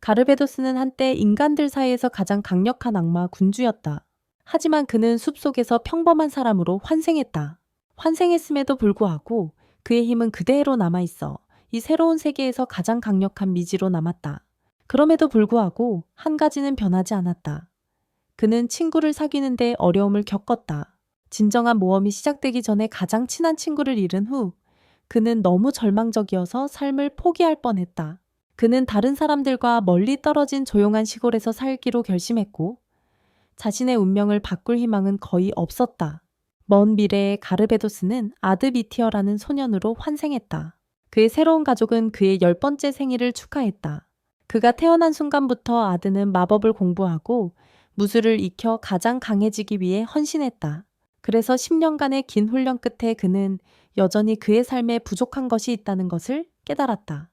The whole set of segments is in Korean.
가르베도스는 한때 인간들 사이에서 가장 강력한 악마 군주였다. 하지만 그는 숲속에서 평범한 사람으로 환생했다. 환생했음에도 불구하고 그의 힘은 그대로 남아있어 이 새로운 세계에서 가장 강력한 미지로 남았다. 그럼에도 불구하고 한 가지는 변하지 않았다. 그는 친구를 사귀는데 어려움을 겪었다. 진정한 모험이 시작되기 전에 가장 친한 친구를 잃은 후 그는 너무 절망적이어서 삶을 포기할 뻔했다. 그는 다른 사람들과 멀리 떨어진 조용한 시골에서 살기로 결심했고 자신의 운명을 바꿀 희망은 거의 없었다. 먼 미래의 가르베도스는 아드비티어라는 소년으로 환생했다. 그의 새로운 가족은 그의 10번째 생일을 축하했다. 그가 태어난 순간부터 아드는 마법을 공부하고 무술을 익혀 가장 강해지기 위해 헌신했다. 그래서 10년간의 긴 훈련 끝에 그는 여전히 그의 삶에 부족한 것이 있다는 것을 깨달았다.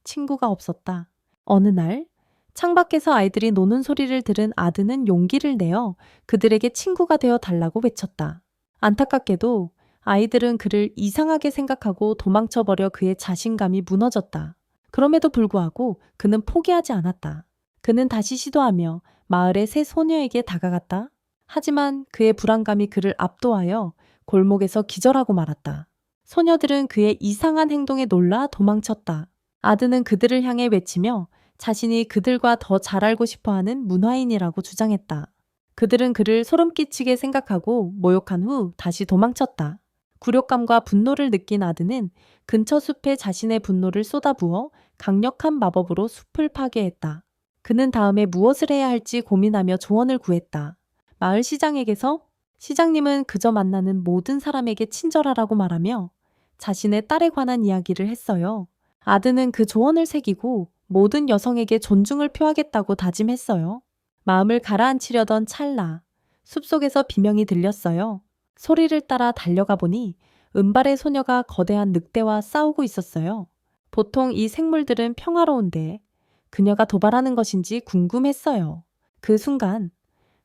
친구가 없었다. 어느 날 창밖에서 아이들이 노는 소리를 들은 아드는 용기를 내어 그들에게 친구가 되어 달라고 외쳤다. 안타깝게도 아이들은 그를 이상하게 생각하고 도망쳐버려 그의 자신감이 무너졌다. 그럼에도 불구하고 그는 포기하지 않았다. 그는 다시 시도하며 마을의 새 소녀에게 다가갔다. 하지만 그의 불안감이 그를 압도하여 골목에서 기절하고 말았다. 소녀들은 그의 이상한 행동에 놀라 도망쳤다. 아드는 그들을 향해 외치며 자신이 그들과 더 잘 알고 싶어하는 문화인이라고 주장했다. 그들은 그를 소름 끼치게 생각하고 모욕한 후 다시 도망쳤다. 굴욕감과 분노를 느낀 아드는 근처 숲에 자신의 분노를 쏟아부어 강력한 마법으로 숲을 파괴했다. 그는 다음에 무엇을 해야 할지 고민하며 조언을 구했다. 마을 시장에게서 시장님은 그저 만나는 모든 사람에게 친절하라고 말하며 자신의 딸에 관한 이야기를 했어요. 아드는 그 조언을 새기고 모든 여성에게 존중을 표하겠다고 다짐했어요. 마음을 가라앉히려던 찰나 숲속에서 비명이 들렸어요. 소리를 따라 달려가 보니 은발의 소녀가 거대한 늑대와 싸우고 있었어요. 보통 이 생물들은 평화로운데 그녀가 도발하는 것인지 궁금했어요. 그 순간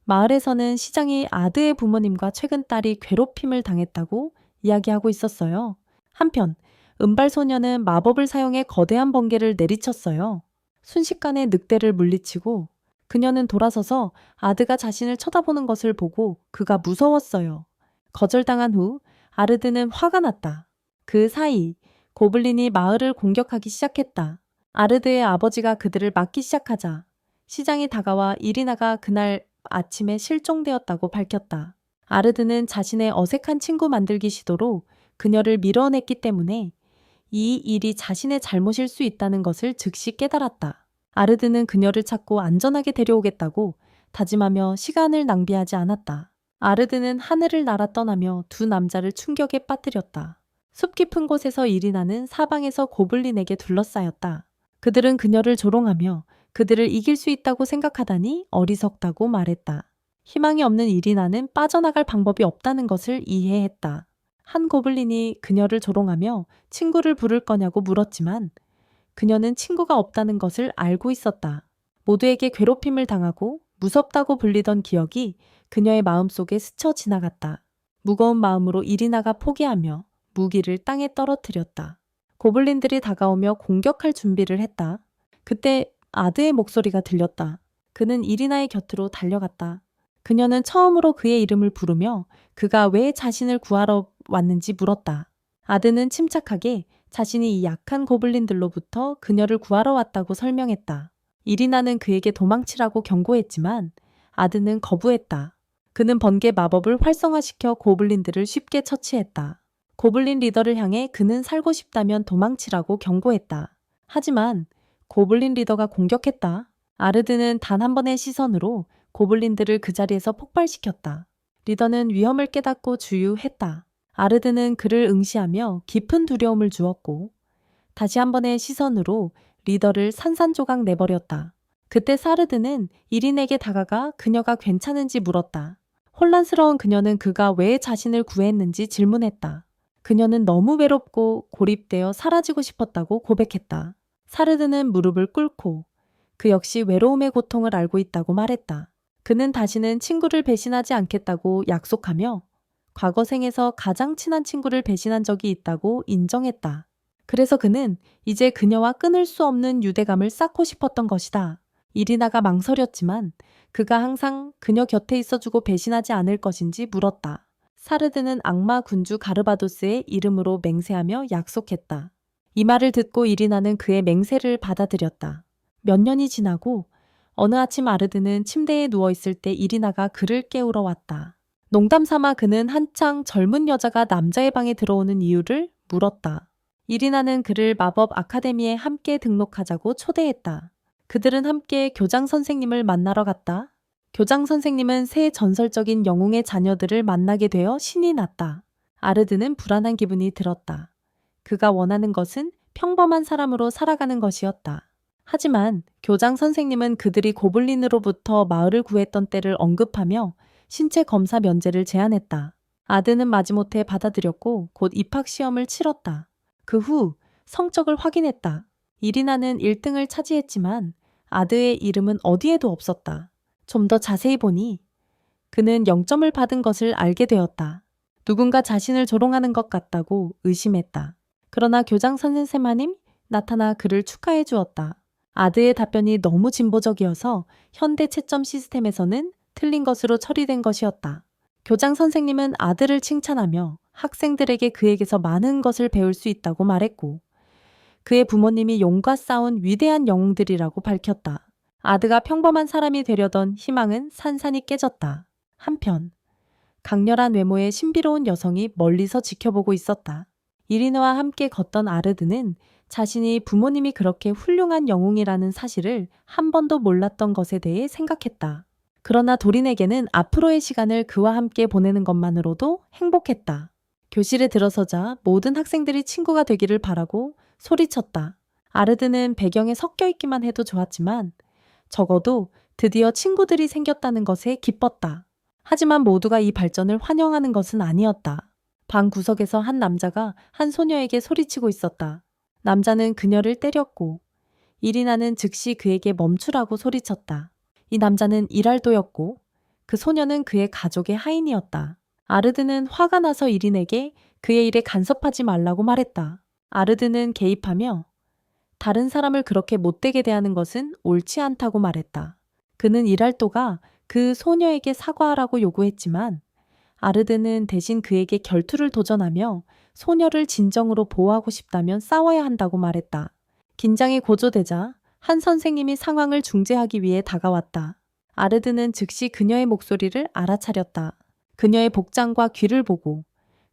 마을에서는 시장이 아드의 부모님과 최근 딸이 괴롭힘을 당했다고 이야기하고 있었어요. 한편 은발 소녀는 마법을 사용해 거대한 번개를 내리쳤어요. 순식간에 늑대를 물리치고 그녀는 돌아서서 아드가 자신을 쳐다보는 것을 보고 그가 무서웠어요. 거절당한 후 아르드는 화가 났다. 그 사이 고블린이 마을을 공격하기 시작했다. 아르드의 아버지가 그들을 막기 시작하자 시장이 다가와 이리나가 그날 아침에 실종되었다고 밝혔다. 아르드는 자신의 어색한 친구 만들기 시도로 그녀를 밀어냈기 때문에 이 일이 자신의 잘못일 수 있다는 것을 즉시 깨달았다. 아르드는 그녀를 찾고 안전하게 데려오겠다고 다짐하며 시간을 낭비하지 않았다. 아르드는 하늘을 날아 떠나며 두 남자를 충격에 빠뜨렸다. 숲 깊은 곳에서 이리나는 사방에서 고블린에게 둘러싸였다. 그들은 그녀를 조롱하며 그들을 이길 수 있다고 생각하다니 어리석다고 말했다. 희망이 없는 이리나는 빠져나갈 방법이 없다는 것을 이해했다. 한 고블린이 그녀를 조롱하며 친구를 부를 거냐고 물었지만 그녀는 친구가 없다는 것을 알고 있었다. 모두에게 괴롭힘을 당하고 무섭다고 불리던 기억이 그녀의 마음속에 스쳐 지나갔다. 무거운 마음으로 이리나가 포기하며 무기를 땅에 떨어뜨렸다. 고블린들이 다가오며 공격할 준비를 했다. 그때 아드의 목소리가 들렸다. 그는 이리나의 곁으로 달려갔다. 그녀는 처음으로 그의 이름을 부르며 그가 왜 자신을 구하러 왔는지 물었다. 아드는 침착하게 자신이 이 약한 고블린들로부터 그녀를 구하러 왔다고 설명했다. 이리나는 그에게 도망치라고 경고했지만 아드는 거부했다. 그는 번개 마법을 활성화시켜 고블린들을 쉽게 처치했다. 고블린 리더를 향해 그는 살고 싶다면 도망치라고 경고했다. 하지만 고블린 리더가 공격했다. 아르드는 단 한 번의 시선으로 고블린들을 그 자리에서 폭발시켰다. 리더는 위험을 깨닫고 주유했다. 아르드는 그를 응시하며 깊은 두려움을 주었고 다시 한 번의 시선으로 리더를 산산조각 내버렸다. 그때 사르드는 이린에게 다가가 그녀가 괜찮은지 물었다. 혼란스러운 그녀는 그가 왜 자신을 구했는지 질문했다. 그녀는 너무 외롭고 고립되어 사라지고 싶었다고 고백했다. 사르드는 무릎을 꿇고 그 역시 외로움의 고통을 알고 있다고 말했다. 그는 다시는 친구를 배신하지 않겠다고 약속하며 과거 생에서 가장 친한 친구를 배신한 적이 있다고 인정했다. 그래서 그는 이제 그녀와 끊을 수 없는 유대감을 쌓고 싶었던 것이다. 이리나가 망설였지만 그가 항상 그녀 곁에 있어주고 배신하지 않을 것인지 물었다. 사르드는 악마 군주 가르바도스의 이름으로 맹세하며 약속했다. 이 말을 듣고 이리나는 그의 맹세를 받아들였다. 몇 년이 지나고 어느 아침 아르드는 침대에 누워있을 때 이리나가 그를 깨우러 왔다. 농담 삼아 그는 한창 젊은 여자가 남자의 방에 들어오는 이유를 물었다. 이리나는 그를 마법 아카데미에 함께 등록하자고 초대했다. 그들은 함께 교장 선생님을 만나러 갔다. 교장 선생님은 새 전설적인 영웅의 자녀들을 만나게 되어 신이 났다. 아르드는 불안한 기분이 들었다. 그가 원하는 것은 평범한 사람으로 살아가는 것이었다. 하지만 교장 선생님은 그들이 고블린으로부터 마을을 구했던 때를 언급하며 신체 검사 면제를 제안했다. 아드는 마지못해 받아들였고 곧 입학 시험을 치렀다. 그 후 성적을 확인했다. 이리나는 1등을 차지했지만 아드의 이름은 어디에도 없었다. 좀 더 자세히 보니 그는 0점을 받은 것을 알게 되었다. 누군가 자신을 조롱하는 것 같다고 의심했다. 그러나 교장 선생님이 나타나 그를 축하해 주었다. 아드의 답변이 너무 진보적이어서 현대 채점 시스템에서는 틀린 것으로 처리된 것이었다. 교장 선생님은 아들을 칭찬하며 학생들에게 그에게서 많은 것을 배울 수 있다고 말했고 그의 부모님이 용과 싸운 위대한 영웅들이라고 밝혔다. 아드가 평범한 사람이 되려던 희망은 산산이 깨졌다. 한편 강렬한 외모의 신비로운 여성이 멀리서 지켜보고 있었다. 이리나와 함께 걷던 아르드는 자신이 부모님이 그렇게 훌륭한 영웅이라는 사실을 한 번도 몰랐던 것에 대해 생각했다. 그러나 도린에게는 앞으로의 시간을 그와 함께 보내는 것만으로도 행복했다. 교실에 들어서자 모든 학생들이 친구가 되기를 바라고 소리쳤다. 아르드는 배경에 섞여 있기만 해도 좋았지만 적어도 드디어 친구들이 생겼다는 것에 기뻤다. 하지만 모두가 이 발전을 환영하는 것은 아니었다. 방 구석에서 한 남자가 한 소녀에게 소리치고 있었다. 남자는 그녀를 때렸고 이리나는 즉시 그에게 멈추라고 소리쳤다. 이 남자는 이랄도였고 그 소녀는 그의 가족의 하인이었다. 아르드는 화가 나서 이린에게 그의 일에 간섭하지 말라고 말했다. 아르드는 개입하며 다른 사람을 그렇게 못되게 대하는 것은 옳지 않다고 말했다. 그는 이랄도가 그 소녀에게 사과하라고 요구했지만 아르드는 대신 그에게 결투를 도전하며 소녀를 진정으로 보호하고 싶다면 싸워야 한다고 말했다. 긴장이 고조되자 한 선생님이 상황을 중재하기 위해 다가왔다. 아르드는 즉시 그녀의 목소리를 알아차렸다. 그녀의 복장과 귀를 보고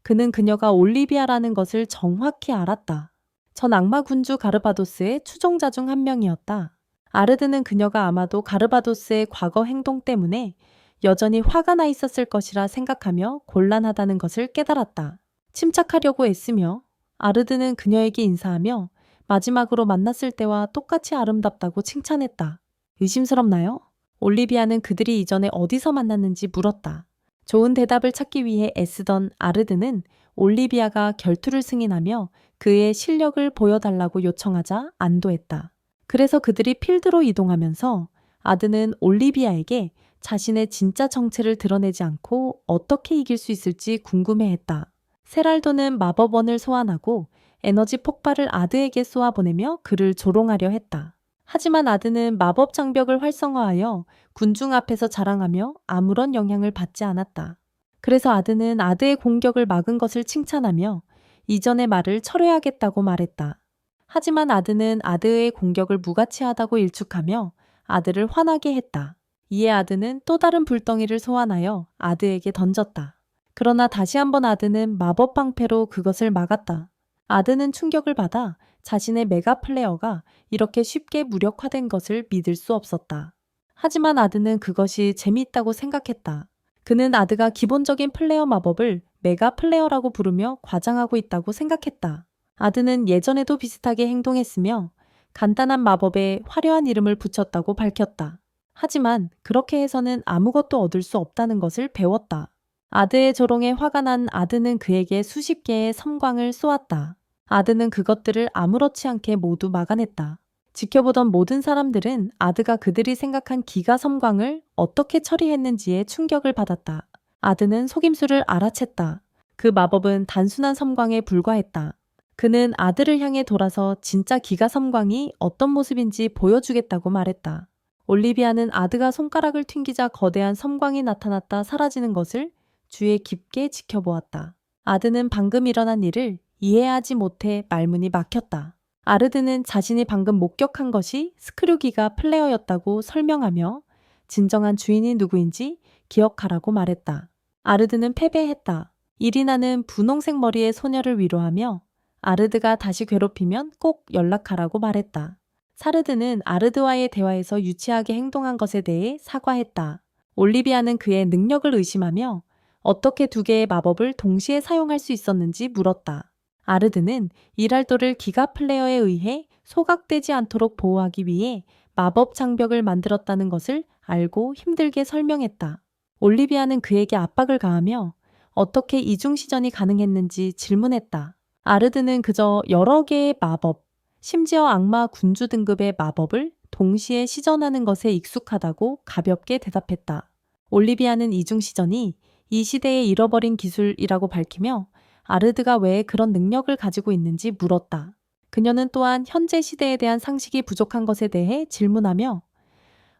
그는 그녀가 올리비아라는 것을 정확히 알았다. 전 악마 군주 가르바도스의 추종자 중 한 명이었다. 아르드는 그녀가 아마도 가르바도스의 과거 행동 때문에 여전히 화가 나 있었을 것이라 생각하며 곤란하다는 것을 깨달았다. 침착하려고 애쓰며 아르드는 그녀에게 인사하며 마지막으로 만났을 때와 똑같이 아름답다고 칭찬했다. 의심스럽나요? 올리비아는 그들이 이전에 어디서 만났는지 물었다. 좋은 대답을 찾기 위해 애쓰던 아르드는 올리비아가 결투를 승인하며 그의 실력을 보여달라고 요청하자 안도했다. 그래서 그들이 필드로 이동하면서 아드는 올리비아에게 자신의 진짜 정체를 드러내지 않고 어떻게 이길 수 있을지 궁금해했다. 세랄도는 마법원을 소환하고 에너지 폭발을 아드에게 쏘아보내며 그를 조롱하려 했다. 하지만 아드는 마법 장벽을 활성화하여 군중 앞에서 자랑하며 아무런 영향을 받지 않았다. 그래서 아드는 아드의 공격을 막은 것을 칭찬하며 이전의 말을 철회하겠다고 말했다. 하지만 아드는 아드의 공격을 무가치하다고 일축하며 아드를 화나게 했다. 이에 아드는 또 다른 불덩이를 소환하여 아드에게 던졌다. 그러나 다시 한번 아드는 마법 방패로 그것을 막았다. 아드는 충격을 받아 자신의 메가 플레어가 이렇게 쉽게 무력화된 것을 믿을 수 없었다. 하지만 아드는 그것이 재미있다고 생각했다. 그는 아드가 기본적인 플레어 마법을 메가 플레어라고 부르며 과장하고 있다고 생각했다. 아드는 예전에도 비슷하게 행동했으며 간단한 마법에 화려한 이름을 붙였다고 밝혔다. 하지만 그렇게 해서는 아무것도 얻을 수 없다는 것을 배웠다. 아드의 조롱에 화가 난 아드는 그에게 수십 개의 섬광을 쏘았다. 아드는 그것들을 아무렇지 않게 모두 막아냈다. 지켜보던 모든 사람들은 아드가 그들이 생각한 기가 섬광을 어떻게 처리했는지에 충격을 받았다. 아드는 속임수를 알아챘다. 그 마법은 단순한 섬광에 불과했다. 그는 아들을 향해 돌아서 진짜 기가 섬광이 어떤 모습인지 보여주겠다고 말했다. 올리비아는 아드가 손가락을 튕기자 거대한 섬광이 나타났다 사라지는 것을 주의 깊게 지켜보았다. 아드는 방금 일어난 일을 이해하지 못해 말문이 막혔다. 아르드는 자신이 방금 목격한 것이 스크류기가 플레어였다고 설명하며 진정한 주인이 누구인지 기억하라고 말했다. 아르드는 패배했다. 이리나는 분홍색 머리의 소녀를 위로하며 아르드가 다시 괴롭히면 꼭 연락하라고 말했다. 사르드는 아르드와의 대화에서 유치하게 행동한 것에 대해 사과했다. 올리비아는 그의 능력을 의심하며 어떻게 두 개의 마법을 동시에 사용할 수 있었는지 물었다. 아르드는 이랄도를 기가 플레어에 의해 소각되지 않도록 보호하기 위해 마법 장벽을 만들었다는 것을 알고 힘들게 설명했다. 올리비아는 그에게 압박을 가하며 어떻게 이중시전이 가능했는지 질문했다. 아르드는 그저 여러 개의 마법, 심지어 악마 군주 등급의 마법을 동시에 시전하는 것에 익숙하다고 가볍게 대답했다. 올리비아는 이중시전이 이 시대의 잃어버린 기술이라고 밝히며 아르드가 왜 그런 능력을 가지고 있는지 물었다. 그녀는 또한 현재 시대에 대한 상식이 부족한 것에 대해 질문하며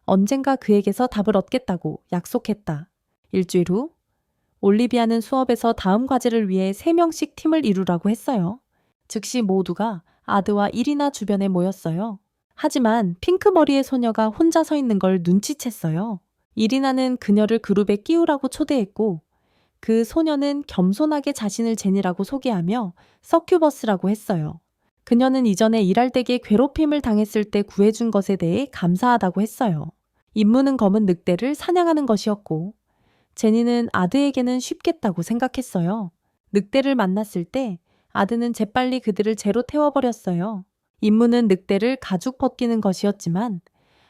언젠가 그에게서 답을 얻겠다고 약속했다. 일주일 후 올리비아는 수업에서 다음 과제를 위해 3명씩 팀을 이루라고 했어요. 즉시 모두가 아드와 이리나 주변에 모였어요. 하지만 핑크머리의 소녀가 혼자 서 있는 걸 눈치챘어요. 이리나는 그녀를 그룹에 끼우라고 초대했고 그 소녀는 겸손하게 자신을 제니라고 소개하며 서큐버스라고 했어요. 그녀는 이전에 일할 때에 괴롭힘을 당했을 때 구해준 것에 대해 감사하다고 했어요. 임무는 검은 늑대를 사냥하는 것이었고 제니는 아드에게는 쉽겠다고 생각했어요. 늑대를 만났을 때 아드는 재빨리 그들을 재로 태워버렸어요. 임무는 늑대를 가죽 벗기는 것이었지만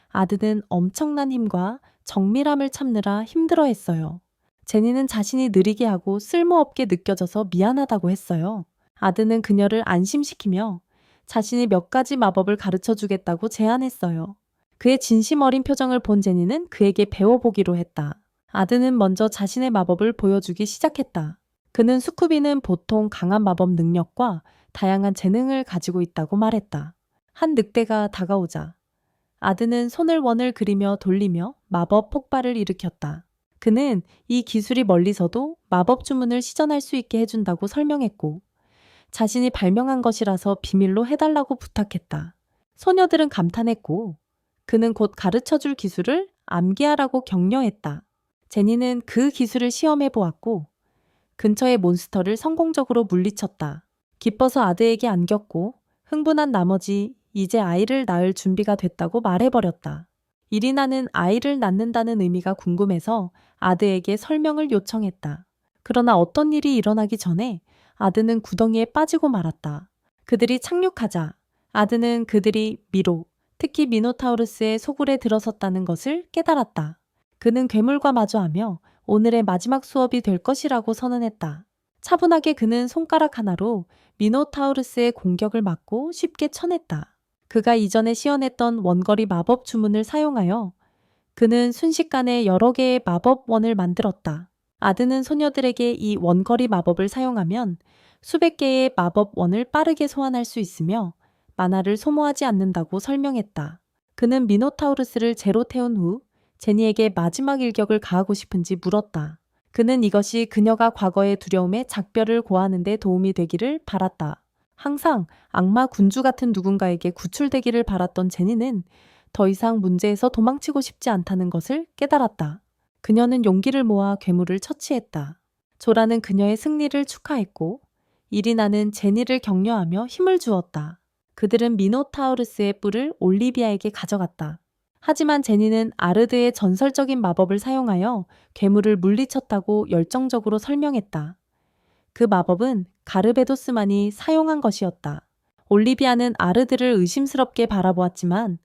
아드는 엄청난 힘과 정밀함을 참느라 힘들어했어요. 제니는 자신이 느리게 하고 쓸모없게 느껴져서 미안하다고 했어요. 아드는 그녀를 안심시키며 자신이 몇 가지 마법을 가르쳐 주겠다고 제안했어요. 그의 진심 어린 표정을 본 제니는 그에게 배워보기로 했다. 아드는 먼저 자신의 마법을 보여주기 시작했다. 그는 수쿠비는 보통 강한 마법 능력과 다양한 재능을 가지고 있다고 말했다. 한 늑대가 다가오자 아드는 손을 원을 그리며 돌리며 마법 폭발을 일으켰다. 그는 이 기술이 멀리서도 마법 주문을 시전할 수 있게 해준다고 설명했고 자신이 발명한 것이라서 비밀로 해달라고 부탁했다. 소녀들은 감탄했고 그는 곧 가르쳐줄 기술을 암기하라고 격려했다. 제니는 그 기술을 시험해 보았고 근처의 몬스터를 성공적으로 물리쳤다. 기뻐서 아드에게 안겼고 흥분한 나머지 이제 아이를 낳을 준비가 됐다고 말해버렸다. 이리나는 아이를 낳는다는 의미가 궁금해서 아드에게 설명을 요청했다. 그러나 어떤 일이 일어나기 전에 아드는 구덩이에 빠지고 말았다. 그들이 착륙하자 아드는 그들이 미로, 특히 미노타우루스의 소굴에 들어섰다는 것을 깨달았다. 그는 괴물과 마주하며 오늘의 마지막 수업이 될 것이라고 선언했다. 차분하게 그는 손가락 하나로 미노타우루스의 공격을 막고 쉽게 쳐냈다. 그가 이전에 시연했던 원거리 마법 주문을 사용하여 그는 순식간에 여러 개의 마법원을 만들었다. 아드는 소녀들에게 이 원거리 마법을 사용하면 수백 개의 마법원을 빠르게 소환할 수 있으며 만화를 소모하지 않는다고 설명했다. 그는 미노타우루스를 제로 태운 후 제니에게 마지막 일격을 가하고 싶은지 물었다. 그는 이것이 그녀가 과거의 두려움에 작별을 고하는 데 도움이 되기를 바랐다. 항상 악마 군주 같은 누군가에게 구출되기를 바랐던 제니는 더 이상 문제에서 도망치고 싶지 않다는 것을 깨달았다. 그녀는 용기를 모아 괴물을 처치했다. 조라는 그녀의 승리를 축하했고 이리나는 제니를 격려하며 힘을 주었다. 그들은 미노타우루스의 뿔을 올리비아에게 가져갔다. 하지만 제니는 아르드의 전설적인 마법을 사용하여 괴물을 물리쳤다고 열정적으로 설명했다. 그 마법은 가르베도스만이 사용한 것이었다. 올리비아는 아르드를 의심스럽게 바라보았지만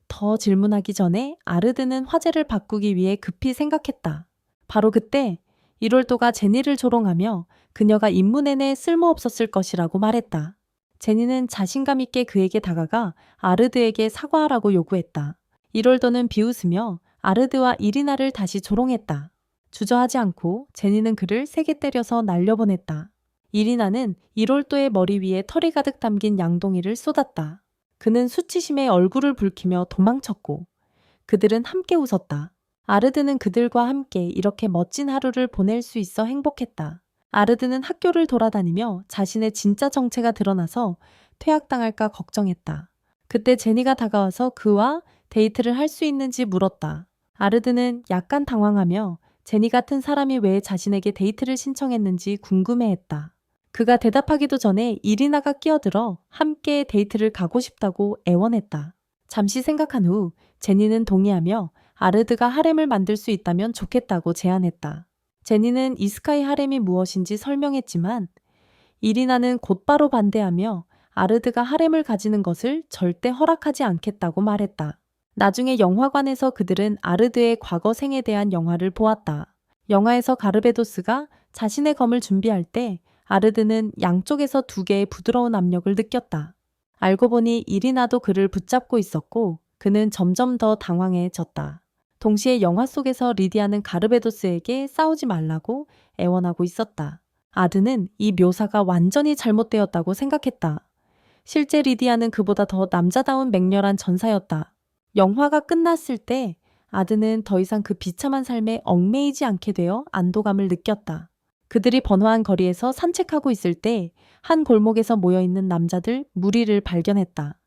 더 질문하기 전에 아르드는 화제를 바꾸기 위해 급히 생각했다. 바로 그때 이롤도가 제니를 조롱하며 그녀가 임무 내내 쓸모없었을 것이라고 말했다. 제니는 자신감 있게 그에게 다가가 아르드에게 사과하라고 요구했다. 이롤도는 비웃으며 아르드와 이리나를 다시 조롱했다. 주저하지 않고 제니는 그를 세게 때려서 날려보냈다. 이리나는 이롤도의 머리 위에 털이 가득 담긴 양동이를 쏟았다. 그는 수치심에 얼굴을 붉히며 도망쳤고 그들은 함께 웃었다. 아르드는 그들과 함께 이렇게 멋진 하루를 보낼 수 있어 행복했다. 아르드는 학교를 돌아다니며 자신의 진짜 정체가 드러나서 퇴학당할까 걱정했다. 그때 제니가 다가와서 그와 데이트를 할 수 있는지 물었다. 아르드는 약간 당황하며 제니 같은 사람이 왜 자신에게 데이트를 신청했는지 궁금해했다. 그가 대답하기도 전에 이리나가 끼어들어 함께 데이트를 가고 싶다고 애원했다. 잠시 생각한 후 제니는 동의하며 아르드가 하렘을 만들 수 있다면 좋겠다고 제안했다. 제니는 이스카이 하렘이 무엇인지 설명했지만 이리나는 곧바로 반대하며 아르드가 하렘을 가지는 것을 절대 허락하지 않겠다고 말했다. 나중에 영화관에서 그들은 아르드의 과거 생에 대한 영화를 보았다. 영화에서 가르베도스가 자신의 검을 준비할 때 아르드는 양쪽에서 2개의 부드러운 압력을 느꼈다. 알고 보니 이리나도 그를 붙잡고 있었고 그는 점점 더 당황해졌다. 동시에 영화 속에서 리디아는 가르베도스에게 싸우지 말라고 애원하고 있었다. 아드는 이 묘사가 완전히 잘못되었다고 생각했다. 실제 리디아는 그보다 더 남자다운 맹렬한 전사였다. 영화가 끝났을 때 아드는 더 이상 그 비참한 삶에 얽매이지 않게 되어 안도감을 느꼈다. 그들이 번화한 거리에서 산책하고 있을 때 한 골목에서 모여있는 남자들 무리를 발견했다.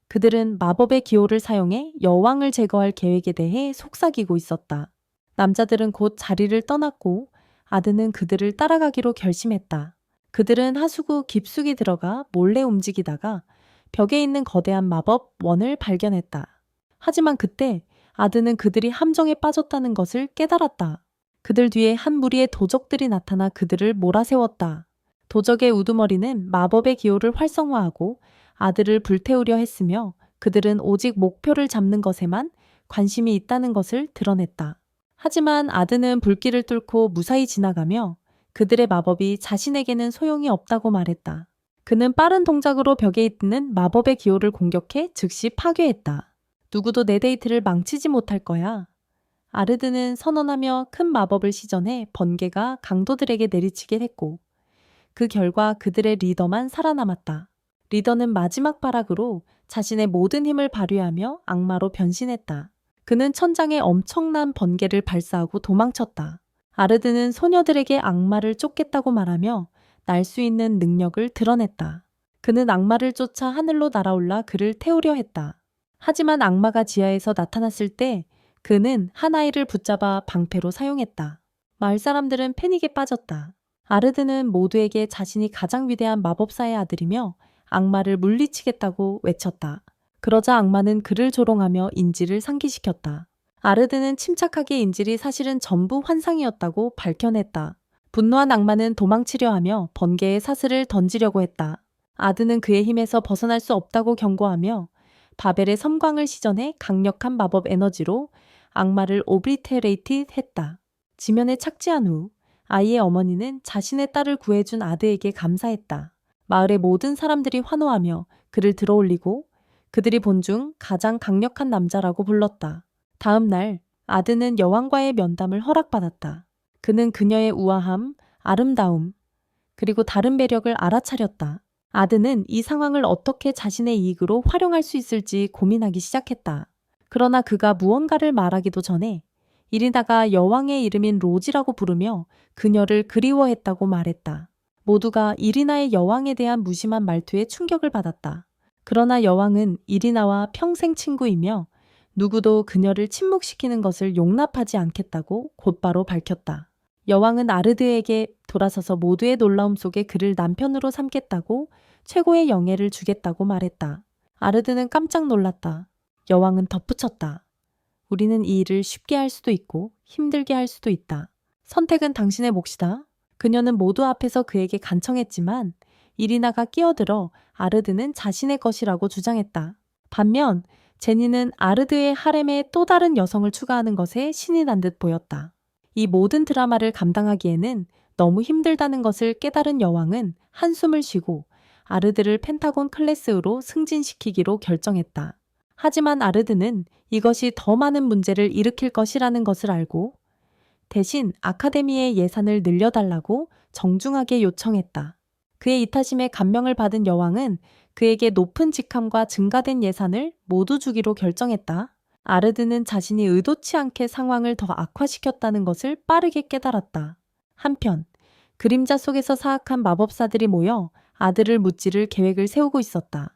그들은 마법의 기호를 사용해 여왕을 제거할 계획에 대해 속삭이고 있었다. 남자들은 곧 자리를 떠났고 아드는 그들을 따라가기로 결심했다. 그들은 하수구 깊숙이 들어가 몰래 움직이다가 벽에 있는 거대한 마법 원을 발견했다. 하지만 그때 아드는 그들이 함정에 빠졌다는 것을 깨달았다. 그들 뒤에 한 무리의 도적들이 나타나 그들을 몰아세웠다. 도적의 우두머리는 마법의 기호를 활성화하고 아들을 불태우려 했으며 그들은 오직 목표를 잡는 것에만 관심이 있다는 것을 드러냈다. 하지만 아드는 불길을 뚫고 무사히 지나가며 그들의 마법이 자신에게는 소용이 없다고 말했다. 그는 빠른 동작으로 벽에 있는 마법의 기호를 공격해 즉시 파괴했다. 누구도 내 데이트를 망치지 못할 거야. 아르드는 선언하며 큰 마법을 시전해 번개가 강도들에게 내리치게 했고 그 결과 그들의 리더만 살아남았다. 리더는 마지막 발악으로 자신의 모든 힘을 발휘하며 악마로 변신했다. 그는 천장에 엄청난 번개를 발사하고 도망쳤다. 아르드는 소녀들에게 악마를 쫓겠다고 말하며 날 수 있는 능력을 드러냈다. 그는 악마를 쫓아 하늘로 날아올라 그를 태우려 했다. 하지만 악마가 지하에서 나타났을 때 그는 한 아이를 붙잡아 방패로 사용했다. 마을 사람들은 패닉에 빠졌다. 아르드는 모두에게 자신이 가장 위대한 마법사의 아들이며 악마를 물리치겠다고 외쳤다. 그러자 악마는 그를 조롱하며 인질을 상기시켰다. 아르드는 침착하게 인질이 사실은 전부 환상이었다고 밝혀냈다. 분노한 악마는 도망치려 하며 번개의 사슬을 던지려고 했다. 아드는 그의 힘에서 벗어날 수 없다고 경고하며 바벨의 섬광을 시전해 강력한 마법 에너지로 악마를 오브리테레이트 했다. 지면에 착지한 후 아이의 어머니는 자신의 딸을 구해준 아드에게 감사했다. 마을의 모든 사람들이 환호하며 그를 들어올리고 그들이 본 중 가장 강력한 남자라고 불렀다. 다음 날 아드는 여왕과의 면담을 허락받았다. 그는 그녀의 우아함, 아름다움, 그리고 다른 매력을 알아차렸다. 아드는 이 상황을 어떻게 자신의 이익으로 활용할 수 있을지 고민하기 시작했다. 그러나 그가 무언가를 말하기도 전에 이리나가 여왕의 이름인 로지라고 부르며 그녀를 그리워했다고 말했다. 모두가 이리나의 여왕에 대한 무심한 말투에 충격을 받았다. 그러나 여왕은 이리나와 평생 친구이며 누구도 그녀를 침묵시키는 것을 용납하지 않겠다고 곧바로 밝혔다. 여왕은 아르드에게 돌아서서 모두의 놀라움 속에 그를 남편으로 삼겠다고 최고의 영예를 주겠다고 말했다. 아르드는 깜짝 놀랐다. 여왕은 덧붙였다. 우리는 이 일을 쉽게 할 수도 있고 힘들게 할 수도 있다. 선택은 당신의 몫이다. 그녀는 모두 앞에서 그에게 간청했지만 이리나가 끼어들어 아르드는 자신의 것이라고 주장했다. 반면 제니는 아르드의 하렘에 또 다른 여성을 추가하는 것에 신이 난 듯 보였다. 이 모든 드라마를 감당하기에는 너무 힘들다는 것을 깨달은 여왕은 한숨을 쉬고 아르드를 펜타곤 클래스로 승진시키기로 결정했다. 하지만 아르드는 이것이 더 많은 문제를 일으킬 것이라는 것을 알고 대신 아카데미의 예산을 늘려달라고 정중하게 요청했다. 그의 이타심에 감명을 받은 여왕은 그에게 높은 직함과 증가된 예산을 모두 주기로 결정했다. 아르드는 자신이 의도치 않게 상황을 더 악화시켰다는 것을 빠르게 깨달았다. 한편 그림자 속에서 사악한 마법사들이 모여 아들을 무찌를 계획을 세우고 있었다.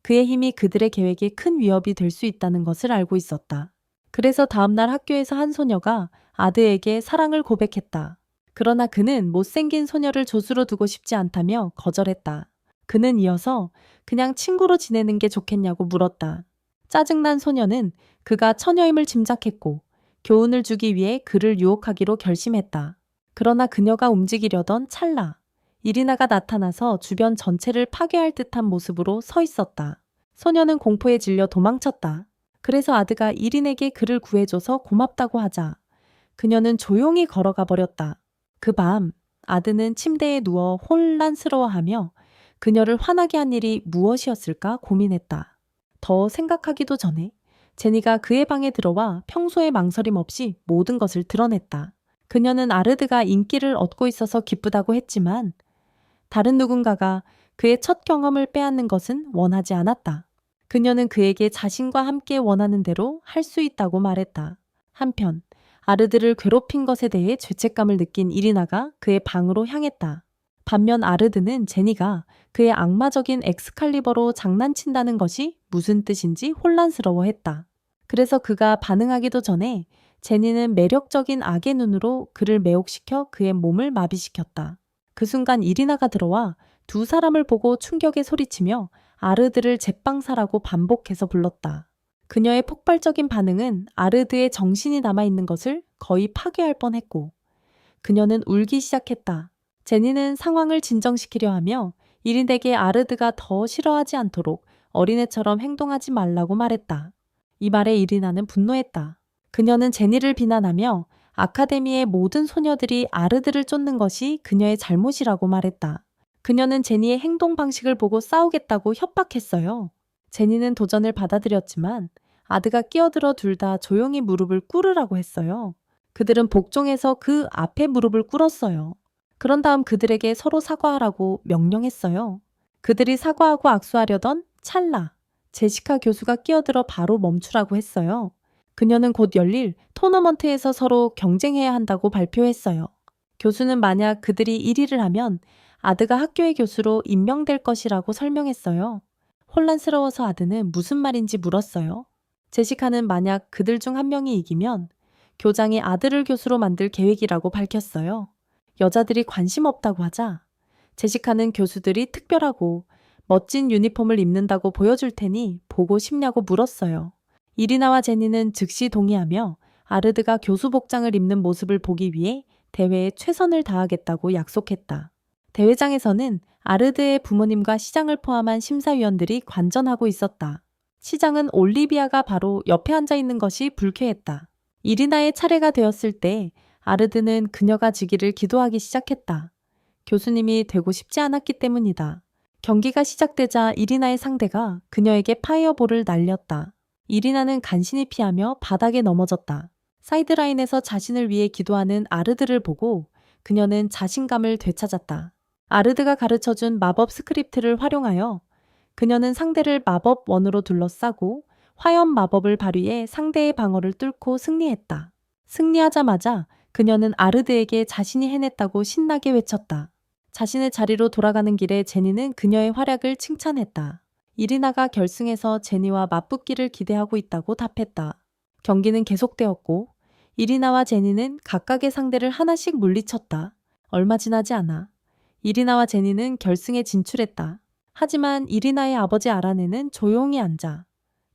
그의 힘이 그들의 계획에 큰 위협이 될 수 있다는 것을 알고 있었다. 그래서 다음날 학교에서 한 소녀가 아드에게 사랑을 고백했다. 그러나 그는 못생긴 소녀를 조수로 두고 싶지 않다며 거절했다. 그는 이어서 그냥 친구로 지내는 게 좋겠냐고 물었다. 짜증난 소녀는 그가 처녀임을 짐작했고 교훈을 주기 위해 그를 유혹하기로 결심했다. 그러나 그녀가 움직이려던 찰나 이리나가 나타나서 주변 전체를 파괴할 듯한 모습으로 서 있었다. 소녀는 공포에 질려 도망쳤다. 그래서 아드가 이린에게 그를 구해줘서 고맙다고 하자 그녀는 조용히 걸어가 버렸다. 그 밤 아드는 침대에 누워 혼란스러워하며 그녀를 화나게 한 일이 무엇이었을까 고민했다. 더 생각하기도 전에 제니가 그의 방에 들어와 평소에 망설임 없이 모든 것을 드러냈다. 그녀는 아르드가 인기를 얻고 있어서 기쁘다고 했지만 다른 누군가가 그의 첫 경험을 빼앗는 것은 원하지 않았다. 그녀는 그에게 자신과 함께 원하는 대로 할 수 있다고 말했다. 한편 아르드를 괴롭힌 것에 대해 죄책감을 느낀 이리나가 그의 방으로 향했다. 반면 아르드는 제니가 그의 악마적인 엑스칼리버로 장난친다는 것이 무슨 뜻인지 혼란스러워했다. 그래서 그가 반응하기도 전에 제니는 매력적인 악의 눈으로 그를 매혹시켜 그의 몸을 마비시켰다. 그 순간 이리나가 들어와 두 사람을 보고 충격에 소리치며 아르드를 제빵사라고 반복해서 불렀다. 그녀의 폭발적인 반응은 아르드의 정신이 남아있는 것을 거의 파괴할 뻔했고 그녀는 울기 시작했다. 제니는 상황을 진정시키려 하며 이린에게 아르드가 더 싫어하지 않도록 어린애처럼 행동하지 말라고 말했다. 이 말에 이리나는 분노했다. 그녀는 제니를 비난하며 아카데미의 모든 소녀들이 아르드를 쫓는 것이 그녀의 잘못이라고 말했다. 그녀는 제니의 행동 방식을 보고 싸우겠다고 협박했어요. 제니는 도전을 받아들였지만 아드가 끼어들어 둘 다 조용히 무릎을 꿇으라고 했어요. 그들은 복종해서 그 앞에 무릎을 꿇었어요. 그런 다음 그들에게 서로 사과하라고 명령했어요. 그들이 사과하고 악수하려던 찰나, 제시카 교수가 끼어들어 바로 멈추라고 했어요. 그녀는 곧 열릴 토너먼트에서 서로 경쟁해야 한다고 발표했어요. 교수는 만약 그들이 1위를 하면 아드가 학교의 교수로 임명될 것이라고 설명했어요. 혼란스러워서 아드는 무슨 말인지 물었어요. 제시카는 만약 그들 중 한 명이 이기면 교장이 아들을 교수로 만들 계획이라고 밝혔어요. 여자들이 관심 없다고 하자 제시카는 교수들이 특별하고 멋진 유니폼을 입는다고 보여줄 테니 보고 싶냐고 물었어요. 이리나와 제니는 즉시 동의하며 아르드가 교수 복장을 입는 모습을 보기 위해 대회에 최선을 다하겠다고 약속했다. 대회장에서는 아르드의 부모님과 시장을 포함한 심사위원들이 관전하고 있었다. 시장은 올리비아가 바로 옆에 앉아 있는 것이 불쾌했다. 이리나의 차례가 되었을 때 아르드는 그녀가 지기를 기도하기 시작했다. 교수님이 되고 싶지 않았기 때문이다. 경기가 시작되자 이리나의 상대가 그녀에게 파이어볼을 날렸다. 이리나는 간신히 피하며 바닥에 넘어졌다. 사이드라인에서 자신을 위해 기도하는 아르드를 보고 그녀는 자신감을 되찾았다. 아르드가 가르쳐준 마법 스크립트를 활용하여 그녀는 상대를 마법 원으로 둘러싸고 화염 마법을 발휘해 상대의 방어를 뚫고 승리했다. 승리하자마자 그녀는 아르드에게 자신이 해냈다고 신나게 외쳤다. 자신의 자리로 돌아가는 길에 제니는 그녀의 활약을 칭찬했다. 이리나가 결승에서 제니와 맞붙기를 기대하고 있다고 답했다. 경기는 계속되었고 이리나와 제니는 각각의 상대를 하나씩 물리쳤다. 얼마 지나지 않아 이리나와 제니는 결승에 진출했다. 하지만 이리나의 아버지 아라네는 조용히 앉아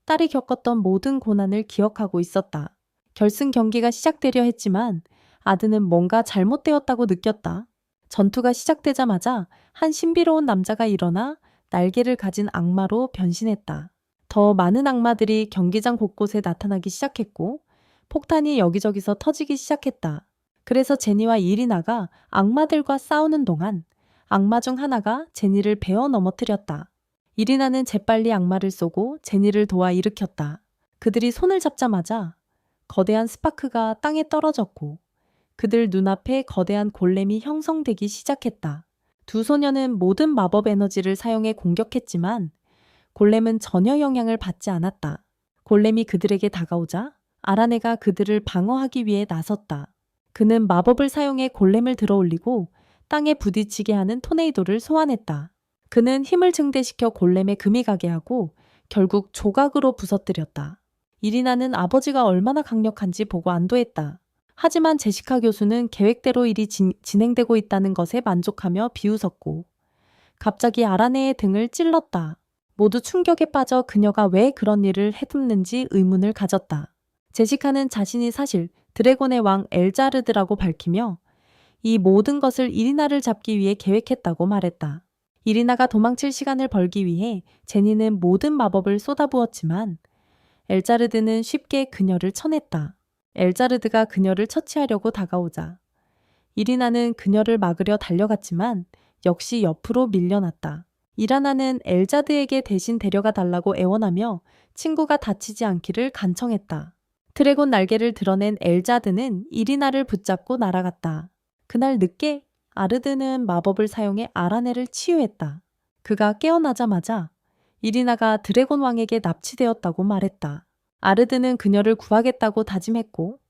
딸이 겪었던 모든 고난을 기억하고 있었다. 결승 경기가 시작되려 했지만 아드는 뭔가 잘못되었다고 느꼈다. 전투가 시작되자마자 한 신비로운 남자가 일어나 날개를 가진 악마로 변신했다. 더 많은 악마들이 경기장 곳곳에 나타나기 시작했고 폭탄이 여기저기서 터지기 시작했다. 그래서 제니와 이리나가 악마들과 싸우는 동안 악마 중 하나가 제니를 베어 넘어뜨렸다. 이리나는 재빨리 악마를 쏘고 제니를 도와 일으켰다. 그들이 손을 잡자마자 거대한 스파크가 땅에 떨어졌고 그들 눈앞에 거대한 골렘이 형성되기 시작했다. 두 소녀는 모든 마법 에너지를 사용해 공격했지만 골렘은 전혀 영향을 받지 않았다. 골렘이 그들에게 다가오자 아라네가 그들을 방어하기 위해 나섰다. 그는 마법을 사용해 골렘을 들어올리고 땅에 부딪히게 하는 토네이도를 소환했다. 그는 힘을 증대시켜 골렘에 금이 가게 하고 결국 조각으로 부서뜨렸다. 이리나는 아버지가 얼마나 강력한지 보고 안도했다. 하지만 제시카 교수는 계획대로 일이 진행되고 있다는 것에 만족하며 비웃었고 갑자기 아라네의 등을 찔렀다. 모두 충격에 빠져 그녀가 왜 그런 일을 해뒀는지 의문을 가졌다. 제시카는 자신이 사실 드래곤의 왕 엘자르드라고 밝히며 이 모든 것을 이리나를 잡기 위해 계획했다고 말했다. 이리나가 도망칠 시간을 벌기 위해 제니는 모든 마법을 쏟아부었지만 엘자르드는 쉽게 그녀를 쳐냈다. 엘자르드가 그녀를 처치하려고 다가오자 이리나는 그녀를 막으려 달려갔지만 역시 옆으로 밀려났다. 이라나는 엘자드에게 대신 데려가 달라고 애원하며 친구가 다치지 않기를 간청했다. 드래곤 날개를 드러낸 엘자드는 이리나를 붙잡고 날아갔다. 그날 늦게 아르드는 마법을 사용해 아라네를 치유했다. 그가 깨어나자마자 이리나가 드래곤 왕에게 납치되었다고 말했다. 아르드는 그녀를 구하겠다고 다짐했고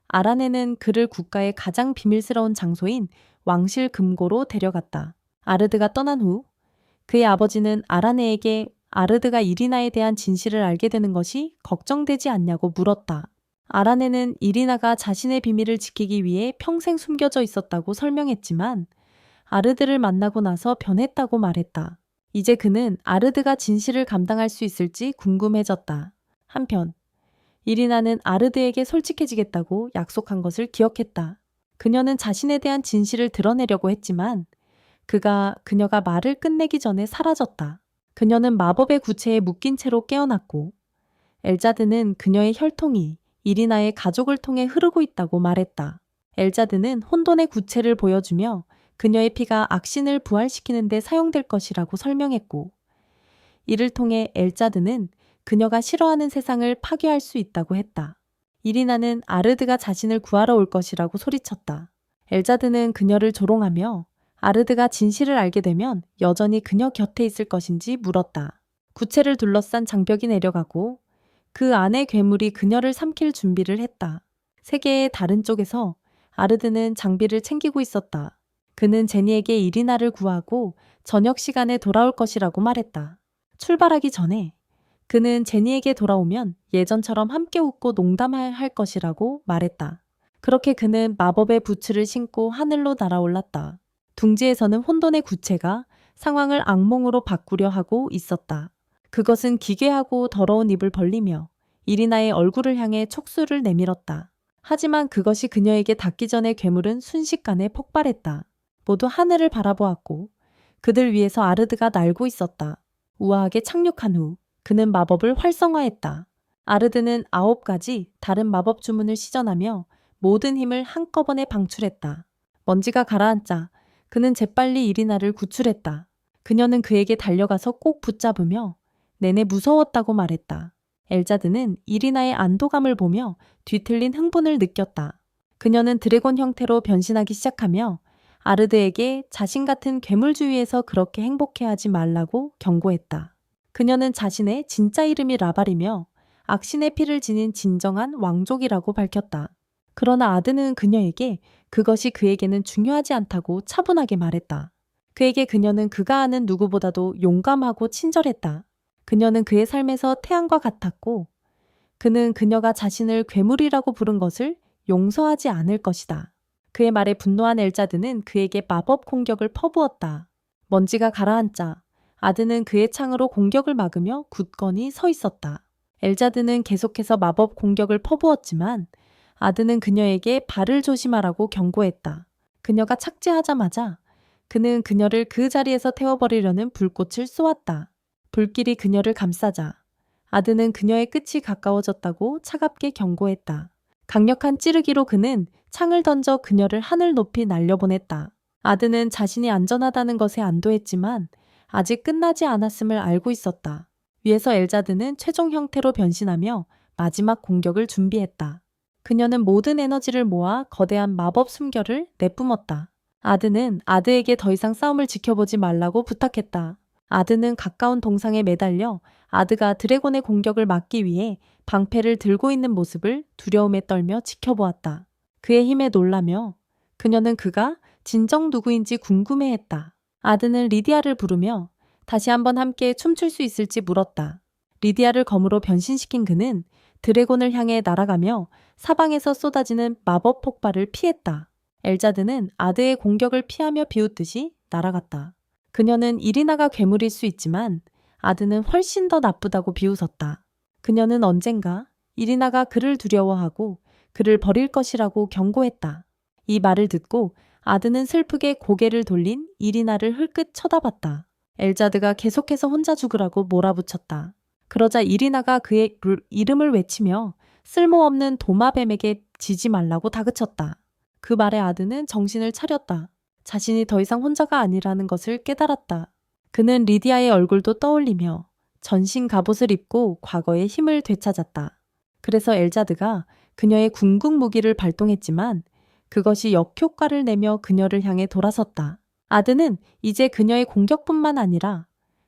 아라네는 그를 국가의 가장 비밀스러운 장소인 왕실 금고로 데려갔다. 아르드가 떠난 후 그의 아버지는 아라네에게 아르드가 이리나에 대한 진실을 알게 되는 것이 걱정되지 않냐고 물었다. 아라네는 이리나가 자신의 비밀을 지키기 위해 평생 숨겨져 있었다고 설명했지만 아르드를 만나고 나서 변했다고 말했다. 이제 그는 아르드가 진실을 감당할 수 있을지 궁금해졌다. 한편 이리나는 아르드에게 솔직해지겠다고 약속한 것을 기억했다. 그녀는 자신에 대한 진실을 드러내려고 했지만 그녀가 말을 끝내기 전에 사라졌다. 그녀는 마법의 구체에 묶인 채로 깨어났고 엘자드는 그녀의 혈통이 이리나의 가족을 통해 흐르고 있다고 말했다. 엘자드는 혼돈의 구체를 보여주며 그녀의 피가 악신을 부활시키는 데 사용될 것이라고 설명했고 이를 통해 엘자드는 그녀가 싫어하는 세상을 파괴할 수 있다고 했다. 이리나는 아르드가 자신을 구하러 올 것이라고 소리쳤다. 엘자드는 그녀를 조롱하며 아르드가 진실을 알게 되면 여전히 그녀 곁에 있을 것인지 물었다. 구체를 둘러싼 장벽이 내려가고 그 안의 괴물이 그녀를 삼킬 준비를 했다. 세계의 다른 쪽에서 아르드는 장비를 챙기고 있었다. 그는 제니에게 이리나를 구하고 저녁 시간에 돌아올 것이라고 말했다. 출발하기 전에 그는 제니에게 돌아오면 예전처럼 함께 웃고 농담할 것이라고 말했다. 그렇게 그는 마법의 부츠를 신고 하늘로 날아올랐다. 둥지에서는 혼돈의 구체가 상황을 악몽으로 바꾸려 하고 있었다. 그것은 기괴하고 더러운 입을 벌리며 이리나의 얼굴을 향해 촉수를 내밀었다. 하지만 그것이 그녀에게 닿기 전에 괴물은 순식간에 폭발했다. 모두 하늘을 바라보았고 그들 위에서 아르드가 날고 있었다. 우아하게 착륙한 후 그는 마법을 활성화했다. 아르드는 9가지 다른 마법 주문을 시전하며 모든 힘을 한꺼번에 방출했다. 먼지가 가라앉자 그는 재빨리 이리나를 구출했다. 그녀는 그에게 달려가서 꼭 붙잡으며 내내 무서웠다고 말했다. 엘자드는 이리나의 안도감을 보며 뒤틀린 흥분을 느꼈다. 그녀는 드래곤 형태로 변신하기 시작하며 아르드에게 자신 같은 괴물 주위에서 그렇게 행복해하지 말라고 경고했다. 그녀는 자신의 진짜 이름이 라발이며 악신의 피를 지닌 진정한 왕족이라고 밝혔다. 그러나 아드는 그녀에게 그것이 그에게는 중요하지 않다고 차분하게 말했다. 그에게 그녀는 그가 아는 누구보다도 용감하고 친절했다. 그녀는 그의 삶에서 태양과 같았고 그는 그녀가 자신을 괴물이라고 부른 것을 용서하지 않을 것이다. 그의 말에 분노한 엘자드는 그에게 마법 공격을 퍼부었다. 먼지가 가라앉자 아드는 그의 창으로 공격을 막으며 굳건히 서 있었다. 엘자드는 계속해서 마법 공격을 퍼부었지만 아드는 그녀에게 발을 조심하라고 경고했다. 그녀가 착지하자마자 그는 그녀를 그 자리에서 태워버리려는 불꽃을 쏘았다. 불길이 그녀를 감싸자 아드는 그녀의 끝이 가까워졌다고 차갑게 경고했다. 강력한 찌르기로 그는 창을 던져 그녀를 하늘 높이 날려보냈다. 아드는 자신이 안전하다는 것에 안도했지만 아직 끝나지 않았음을 알고 있었다. 위에서 엘자드는 최종 형태로 변신하며 마지막 공격을 준비했다. 그녀는 모든 에너지를 모아 거대한 마법 숨결을 내뿜었다. 아드는 아드에게 더 이상 싸움을 지켜보지 말라고 부탁했다. 아드는 가까운 동상에 매달려 아드가 드래곤의 공격을 막기 위해 방패를 들고 있는 모습을 두려움에 떨며 지켜보았다. 그의 힘에 놀라며 그녀는 그가 진정 누구인지 궁금해했다. 아드는 리디아를 부르며 다시 한번 함께 춤출 수 있을지 물었다. 리디아를 검으로 변신시킨 그는 드래곤을 향해 날아가며 사방에서 쏟아지는 마법 폭발을 피했다. 엘자드는 아드의 공격을 피하며 비웃듯이 날아갔다. 그녀는 이리나가 괴물일 수 있지만 아드는 훨씬 더 나쁘다고 비웃었다. 그녀는 언젠가 이리나가 그를 두려워하고 그를 버릴 것이라고 경고했다. 이 말을 듣고 아드는 슬프게 고개를 돌린 이리나를 흘끗 쳐다봤다. 엘자드가 계속해서 혼자 죽으라고 몰아붙였다. 그러자 이리나가 그의 이름을 외치며 쓸모없는 도마뱀에게 지지 말라고 다그쳤다. 그 말에 아드는 정신을 차렸다. 자신이 더 이상 혼자가 아니라는 것을 깨달았다. 그는 리디아의 얼굴도 떠올리며 전신 갑옷을 입고 과거의 힘을 되찾았다. 그래서 엘자드가 그녀의 궁극 무기를 발동했지만 그것이 역효과를 내며 그녀를 향해 돌아섰다. 아드는 이제 그녀의 공격뿐만 아니라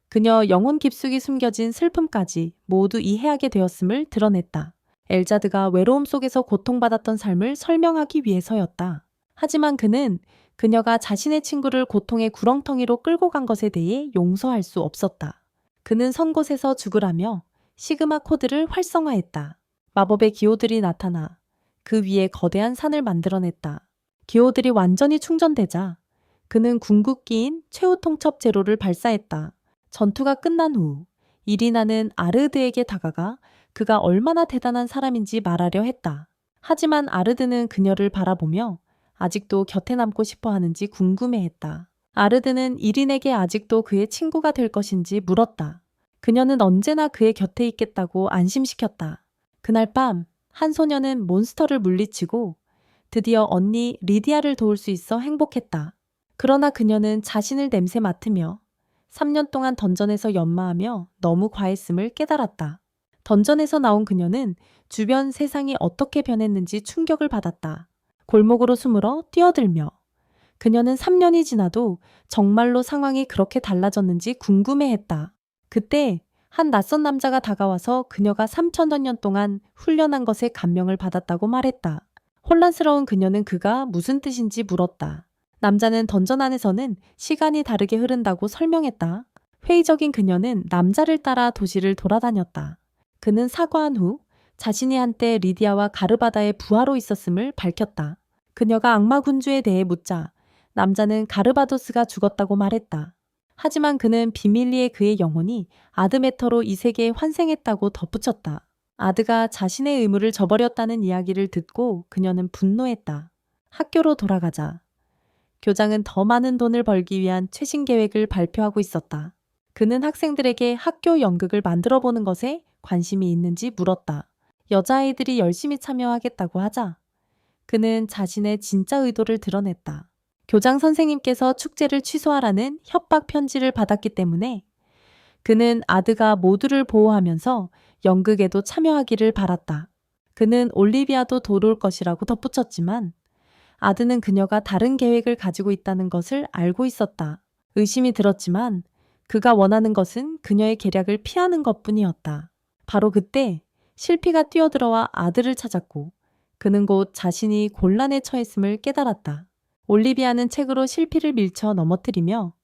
그녀 영혼 깊숙이 숨겨진 슬픔까지 모두 이해하게 되었음을 드러냈다. 엘자드가 외로움 속에서 고통받았던 삶을 설명하기 위해서였다. 하지만 그는 그녀가 자신의 친구를 고통의 구렁텅이로 끌고 간 것에 대해 용서할 수 없었다. 그는 선 곳에서 죽으라며 시그마 코드를 활성화했다. 마법의 기호들이 나타나 그 위에 거대한 산을 만들어냈다. 기호들이 완전히 충전되자 그는 궁극기인 최후 통첩 제로를 발사했다. 전투가 끝난 후 이리나는 아르드에게 다가가 그가 얼마나 대단한 사람인지 말하려 했다. 하지만 아르드는 그녀를 바라보며 아직도 곁에 남고 싶어 하는지 궁금해했다. 아르드는 이린에게 아직도 그의 친구가 될 것인지 물었다. 그녀는 언제나 그의 곁에 있겠다고 안심시켰다. 그날 밤 한 소녀는 몬스터를 물리치고 드디어 언니 리디아를 도울 수 있어 행복했다. 그러나 그녀는 자신을 냄새 맡으며 3년 동안 던전에서 연마하며 너무 과했음을 깨달았다. 던전에서 나온 그녀는 주변 세상이 어떻게 변했는지 충격을 받았다. 골목으로 숨으러 뛰어들며 그녀는 3년이 지나도 정말로 상황이 그렇게 달라졌는지 궁금해했다. 그때 한 낯선 남자가 다가와서 그녀가 3,000여 년 동안 훈련한 것에 감명을 받았다고 말했다. 혼란스러운 그녀는 그가 무슨 뜻인지 물었다. 남자는 던전 안에서는 시간이 다르게 흐른다고 설명했다. 회의적인 그녀는 남자를 따라 도시를 돌아다녔다. 그는 사과한 후 자신이 한때 리디아와 가르바다의 부하로 있었음을 밝혔다. 그녀가 악마 군주에 대해 묻자 남자는 가르바도스가 죽었다고 말했다. 하지만 그는 비밀리에 그의 영혼이 아드메터로 이 세계에 환생했다고 덧붙였다. 아드가 자신의 의무를 저버렸다는 이야기를 듣고 그녀는 분노했다. 학교로 돌아가자. 교장은 더 많은 돈을 벌기 위한 최신 계획을 발표하고 있었다. 그는 학생들에게 학교 연극을 만들어 보는 것에 관심이 있는지 물었다. 여자아이들이 열심히 참여하겠다고 하자 그는 자신의 진짜 의도를 드러냈다. 교장 선생님께서 축제를 취소하라는 협박 편지를 받았기 때문에 그는 아드가 모두를 보호하면서 연극에도 참여하기를 바랐다. 그는 올리비아도 돌아올 것이라고 덧붙였지만 아드는 그녀가 다른 계획을 가지고 있다는 것을 알고 있었다. 의심이 들었지만 그가 원하는 것은 그녀의 계략을 피하는 것뿐이었다. 바로 그때 실피가 뛰어들어와 아들을 찾았고 그는 곧 자신이 곤란에 처했음을 깨달았다. 올리비아는 책으로 실피를 밀쳐 넘어뜨리며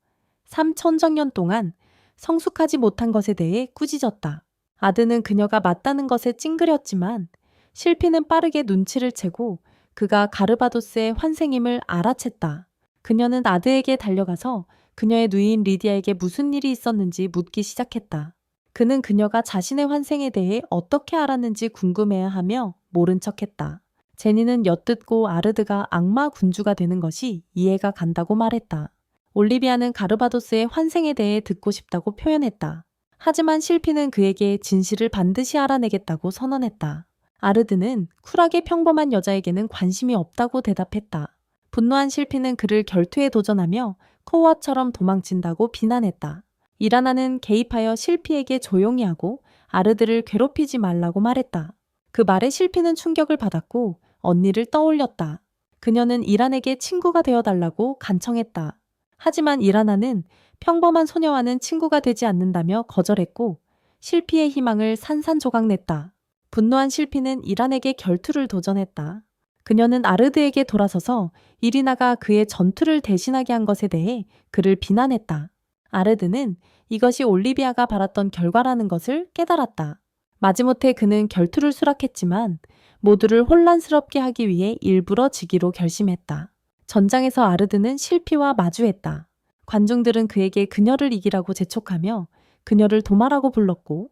3,000년 동안 성숙하지 못한 것에 대해 꾸짖었다. 아드는 그녀가 맞다는 것에 찡그렸지만 실피는 빠르게 눈치를 채고 그가 가르바도스의 환생임을 알아챘다. 그녀는 아드에게 달려가서 그녀의 누이인 리디아에게 무슨 일이 있었는지 묻기 시작했다. 그는 그녀가 자신의 환생에 대해 어떻게 알았는지 궁금해하며 모른 척했다. 제니는 엿듣고 아르드가 악마 군주가 되는 것이 이해가 간다고 말했다. 올리비아는 가르바도스의 환생에 대해 듣고 싶다고 표현했다. 하지만 실피는 그에게 진실을 반드시 알아내겠다고 선언했다. 아르드는 쿨하게 평범한 여자에게는 관심이 없다고 대답했다. 분노한 실피는 그를 결투에 도전하며 코어처럼 도망친다고 비난했다. 이라나는 개입하여 실피에게 조용히 하고 아르드를 괴롭히지 말라고 말했다. 그 말에 실피는 충격을 받았고 언니를 떠올렸다. 그녀는 이란에게 친구가 되어달라고 간청했다. 하지만 이라나는 평범한 소녀와는 친구가 되지 않는다며 거절했고 실피의 희망을 산산조각 냈다. 분노한 실피는 이란에게 결투를 도전했다. 그녀는 아르드에게 돌아서서 이리나가 그의 전투를 대신하게 한 것에 대해 그를 비난했다. 아르드는 이것이 올리비아가 바랐던 결과라는 것을 깨달았다. 마지못해 그는 결투를 수락했지만 모두를 혼란스럽게 하기 위해 일부러 지기로 결심했다. 전장에서 아르드는 실피와 마주했다. 관중들은 그에게 그녀를 이기라고 재촉하며 그녀를 도마라고 불렀고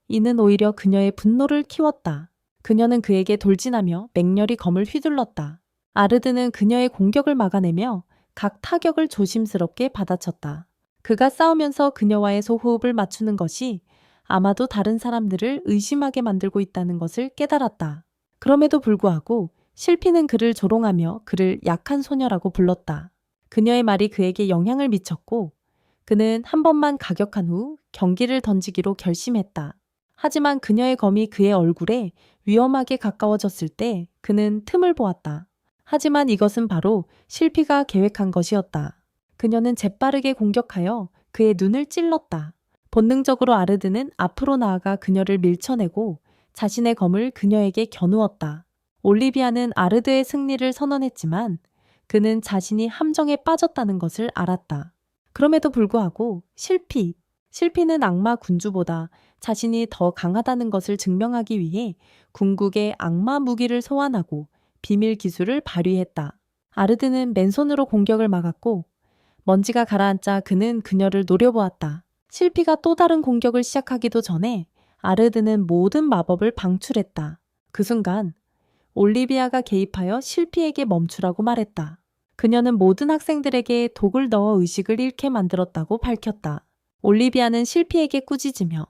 이는 오히려 그녀의 분노를 키웠다. 그녀는 그에게 돌진하며 맹렬히 검을 휘둘렀다. 아르드는 그녀의 공격을 막아내며 각 타격을 조심스럽게 받아쳤다. 그가 싸우면서 그녀와의 소호흡을 맞추는 것이 아마도 다른 사람들을 의심하게 만들고 있다는 것을 깨달았다. 그럼에도 불구하고 실피는 그를 조롱하며 그를 약한 소녀라고 불렀다. 그녀의 말이 그에게 영향을 미쳤고 그는 한 번만 가격한 후 경기를 던지기로 결심했다. 하지만 그녀의 검이 그의 얼굴에 위험하게 가까워졌을 때 그는 틈을 보았다. 하지만 이것은 바로 실피가 계획한 것이었다. 그녀는 재빠르게 공격하여 그의 눈을 찔렀다. 본능적으로 아르드는 앞으로 나아가 그녀를 밀쳐내고 자신의 검을 그녀에게 겨누었다. 올리비아는 아르드의 승리를 선언했지만 그는 자신이 함정에 빠졌다는 것을 알았다. 그럼에도 불구하고 실피는 악마 군주보다 자신이 더 강하다는 것을 증명하기 위해 궁극의 악마 무기를 소환하고 비밀 기술을 발휘했다. 아르드는 맨손으로 공격을 막았고 먼지가 가라앉자 그는 그녀를 노려보았다. 실피가 또 다른 공격을 시작하기도 전에 아르드는 모든 마법을 방출했다. 그 순간 올리비아가 개입하여 실피에게 멈추라고 말했다. 그녀는 모든 학생들에게 독을 넣어 의식을 잃게 만들었다고 밝혔다. 올리비아는 실피에게 꾸짖으며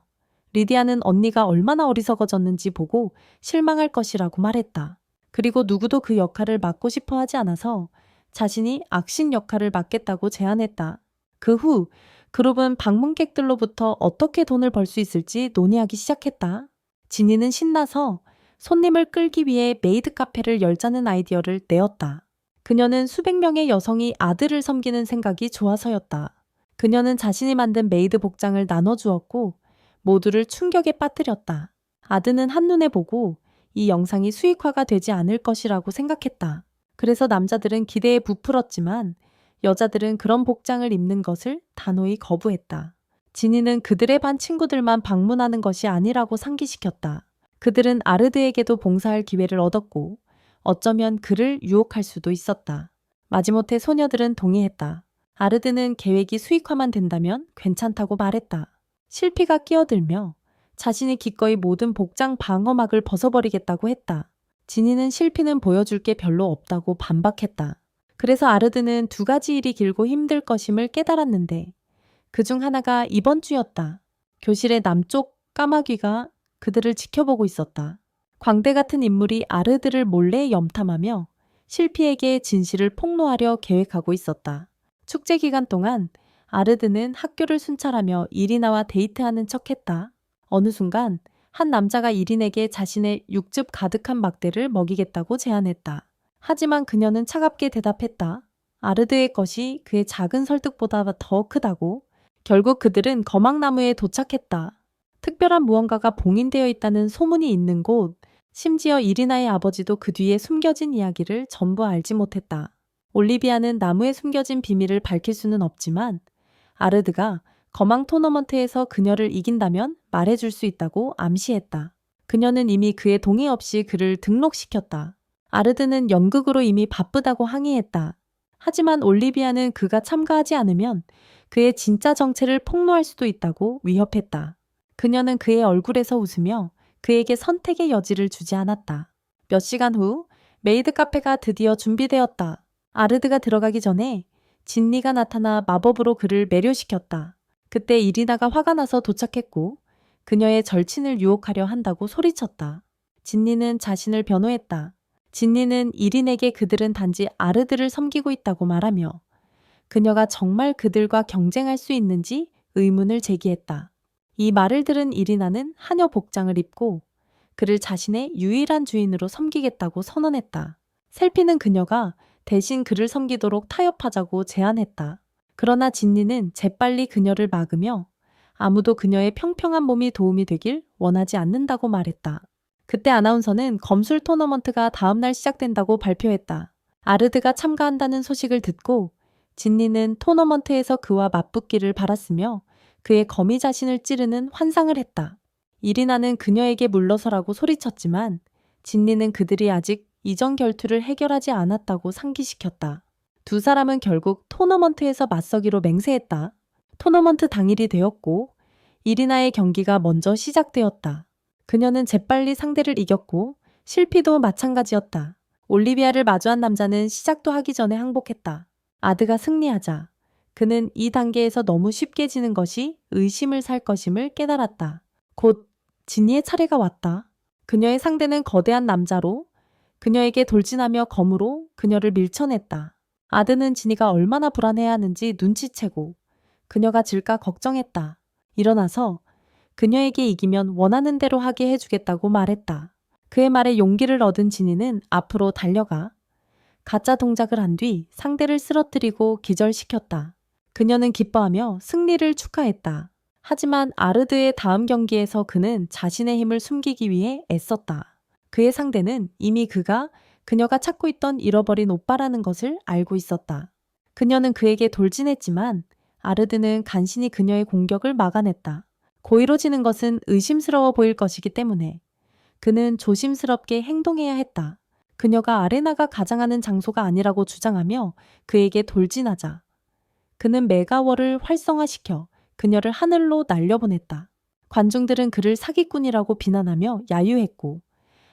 리디아는 언니가 얼마나 어리석어졌는지 보고 실망할 것이라고 말했다. 그리고 누구도 그 역할을 맡고 싶어 하지 않아서 자신이 악신 역할을 맡겠다고 제안했다. 그 후 그룹은 방문객들로부터 어떻게 돈을 벌 수 있을지 논의하기 시작했다. 지니는 신나서 손님을 끌기 위해 메이드 카페를 열자는 아이디어를 내었다. 그녀는 수백 명의 여성이 아들을 섬기는 생각이 좋아서였다. 그녀는 자신이 만든 메이드 복장을 나눠주었고 모두를 충격에 빠뜨렸다. 아드는 한눈에 보고 이 영상이 수익화가 되지 않을 것이라고 생각했다. 그래서 남자들은 기대에 부풀었지만 여자들은 그런 복장을 입는 것을 단호히 거부했다. 지니는 그들의 반 친구들만 방문하는 것이 아니라고 상기시켰다. 그들은 아르드에게도 봉사할 기회를 얻었고 어쩌면 그를 유혹할 수도 있었다. 마지못해 소녀들은 동의했다. 아르드는 계획이 수익화만 된다면 괜찮다고 말했다. 실피가 끼어들며 자신이 기꺼이 모든 복장 방어막을 벗어버리겠다고 했다. 지니는 실피는 보여줄 게 별로 없다고 반박했다. 그래서 아르드는 두 가지 일이 길고 힘들 것임을 깨달았는데 그중 하나가 이번 주였다. 교실의 남쪽 까마귀가 그들을 지켜보고 있었다. 광대 같은 인물이 아르드를 몰래 염탐하며 실피에게 진실을 폭로하려 계획하고 있었다. 축제 기간 동안 아르드는 학교를 순찰하며 이리나와 데이트하는 척했다. 어느 순간 한 남자가 이린에게 자신의 육즙 가득한 막대를 먹이겠다고 제안했다. 하지만 그녀는 차갑게 대답했다. 아르드의 것이 그의 작은 설득보다 더 크다고. 결국 그들은 거막나무에 도착했다. 특별한 무언가가 봉인되어 있다는 소문이 있는 곳, 심지어 이리나의 아버지도 그 뒤에 숨겨진 이야기를 전부 알지 못했다. 올리비아는 나무에 숨겨진 비밀을 밝힐 수는 없지만 아르드가 거망 토너먼트에서 그녀를 이긴다면 말해줄 수 있다고 암시했다. 그녀는 이미 그의 동의 없이 그를 등록시켰다. 아르드는 연극으로 이미 바쁘다고 항의했다. 하지만 올리비아는 그가 참가하지 않으면 그의 진짜 정체를 폭로할 수도 있다고 위협했다. 그녀는 그의 얼굴에서 웃으며 그에게 선택의 여지를 주지 않았다. 몇 시간 후 메이드 카페가 드디어 준비되었다. 아르드가 들어가기 전에 진니가 나타나 마법으로 그를 매료시켰다. 그때 이리나가 화가 나서 도착했고 그녀의 절친을 유혹하려 한다고 소리쳤다. 진니는 자신을 변호했다. 진니는 이린에게 그들은 단지 아르드를 섬기고 있다고 말하며 그녀가 정말 그들과 경쟁할 수 있는지 의문을 제기했다. 이 말을 들은 이리나는 하녀 복장을 입고 그를 자신의 유일한 주인으로 섬기겠다고 선언했다. 셀피는 그녀가 대신 그를 섬기도록 타협하자고 제안했다. 그러나 진니는 재빨리 그녀를 막으며 아무도 그녀의 평평한 몸이 도움이 되길 원하지 않는다고 말했다. 그때 아나운서는 검술 토너먼트가 다음날 시작된다고 발표했다. 아르드가 참가한다는 소식을 듣고 진니는 토너먼트에서 그와 맞붙기를 바랐으며 그의 거미 자신을 찌르는 환상을 했다. 이리나는 그녀에게 물러서라고 소리쳤지만 진니는 그들이 아직 이전 결투를 해결하지 않았다고 상기시켰다. 두 사람은 결국 토너먼트에서 맞서기로 맹세했다. 토너먼트 당일이 되었고 이리나의 경기가 먼저 시작되었다. 그녀는 재빨리 상대를 이겼고 실피도 마찬가지였다. 올리비아를 마주한 남자는 시작도 하기 전에 항복했다. 아드가 승리하자 그는 이 단계에서 너무 쉽게 지는 것이 의심을 살 것임을 깨달았다. 곧 진니의 차례가 왔다. 그녀의 상대는 거대한 남자로 그녀에게 돌진하며 검으로 그녀를 밀쳐냈다. 아드는 진니가 얼마나 불안해하는지 눈치채고 그녀가 질까 걱정했다. 일어나서 그녀에게 이기면 원하는 대로 하게 해주겠다고 말했다. 그의 말에 용기를 얻은 진이는 앞으로 달려가 가짜 동작을 한 뒤 상대를 쓰러뜨리고 기절시켰다. 그녀는 기뻐하며 승리를 축하했다. 하지만 아르드의 다음 경기에서 그는 자신의 힘을 숨기기 위해 애썼다. 그의 상대는 이미 그녀가 찾고 있던 잃어버린 오빠라는 것을 알고 있었다. 그녀는 그에게 돌진했지만 아르드는 간신히 그녀의 공격을 막아냈다. 고의로 지는 것은 의심스러워 보일 것이기 때문에 그는 조심스럽게 행동해야 했다. 그녀가 아레나가 가장하는 장소가 아니라고 주장하며 그에게 돌진하자 그는 메가월을 활성화시켜 그녀를 하늘로 날려보냈다. 관중들은 그를 사기꾼이라고 비난하며 야유했고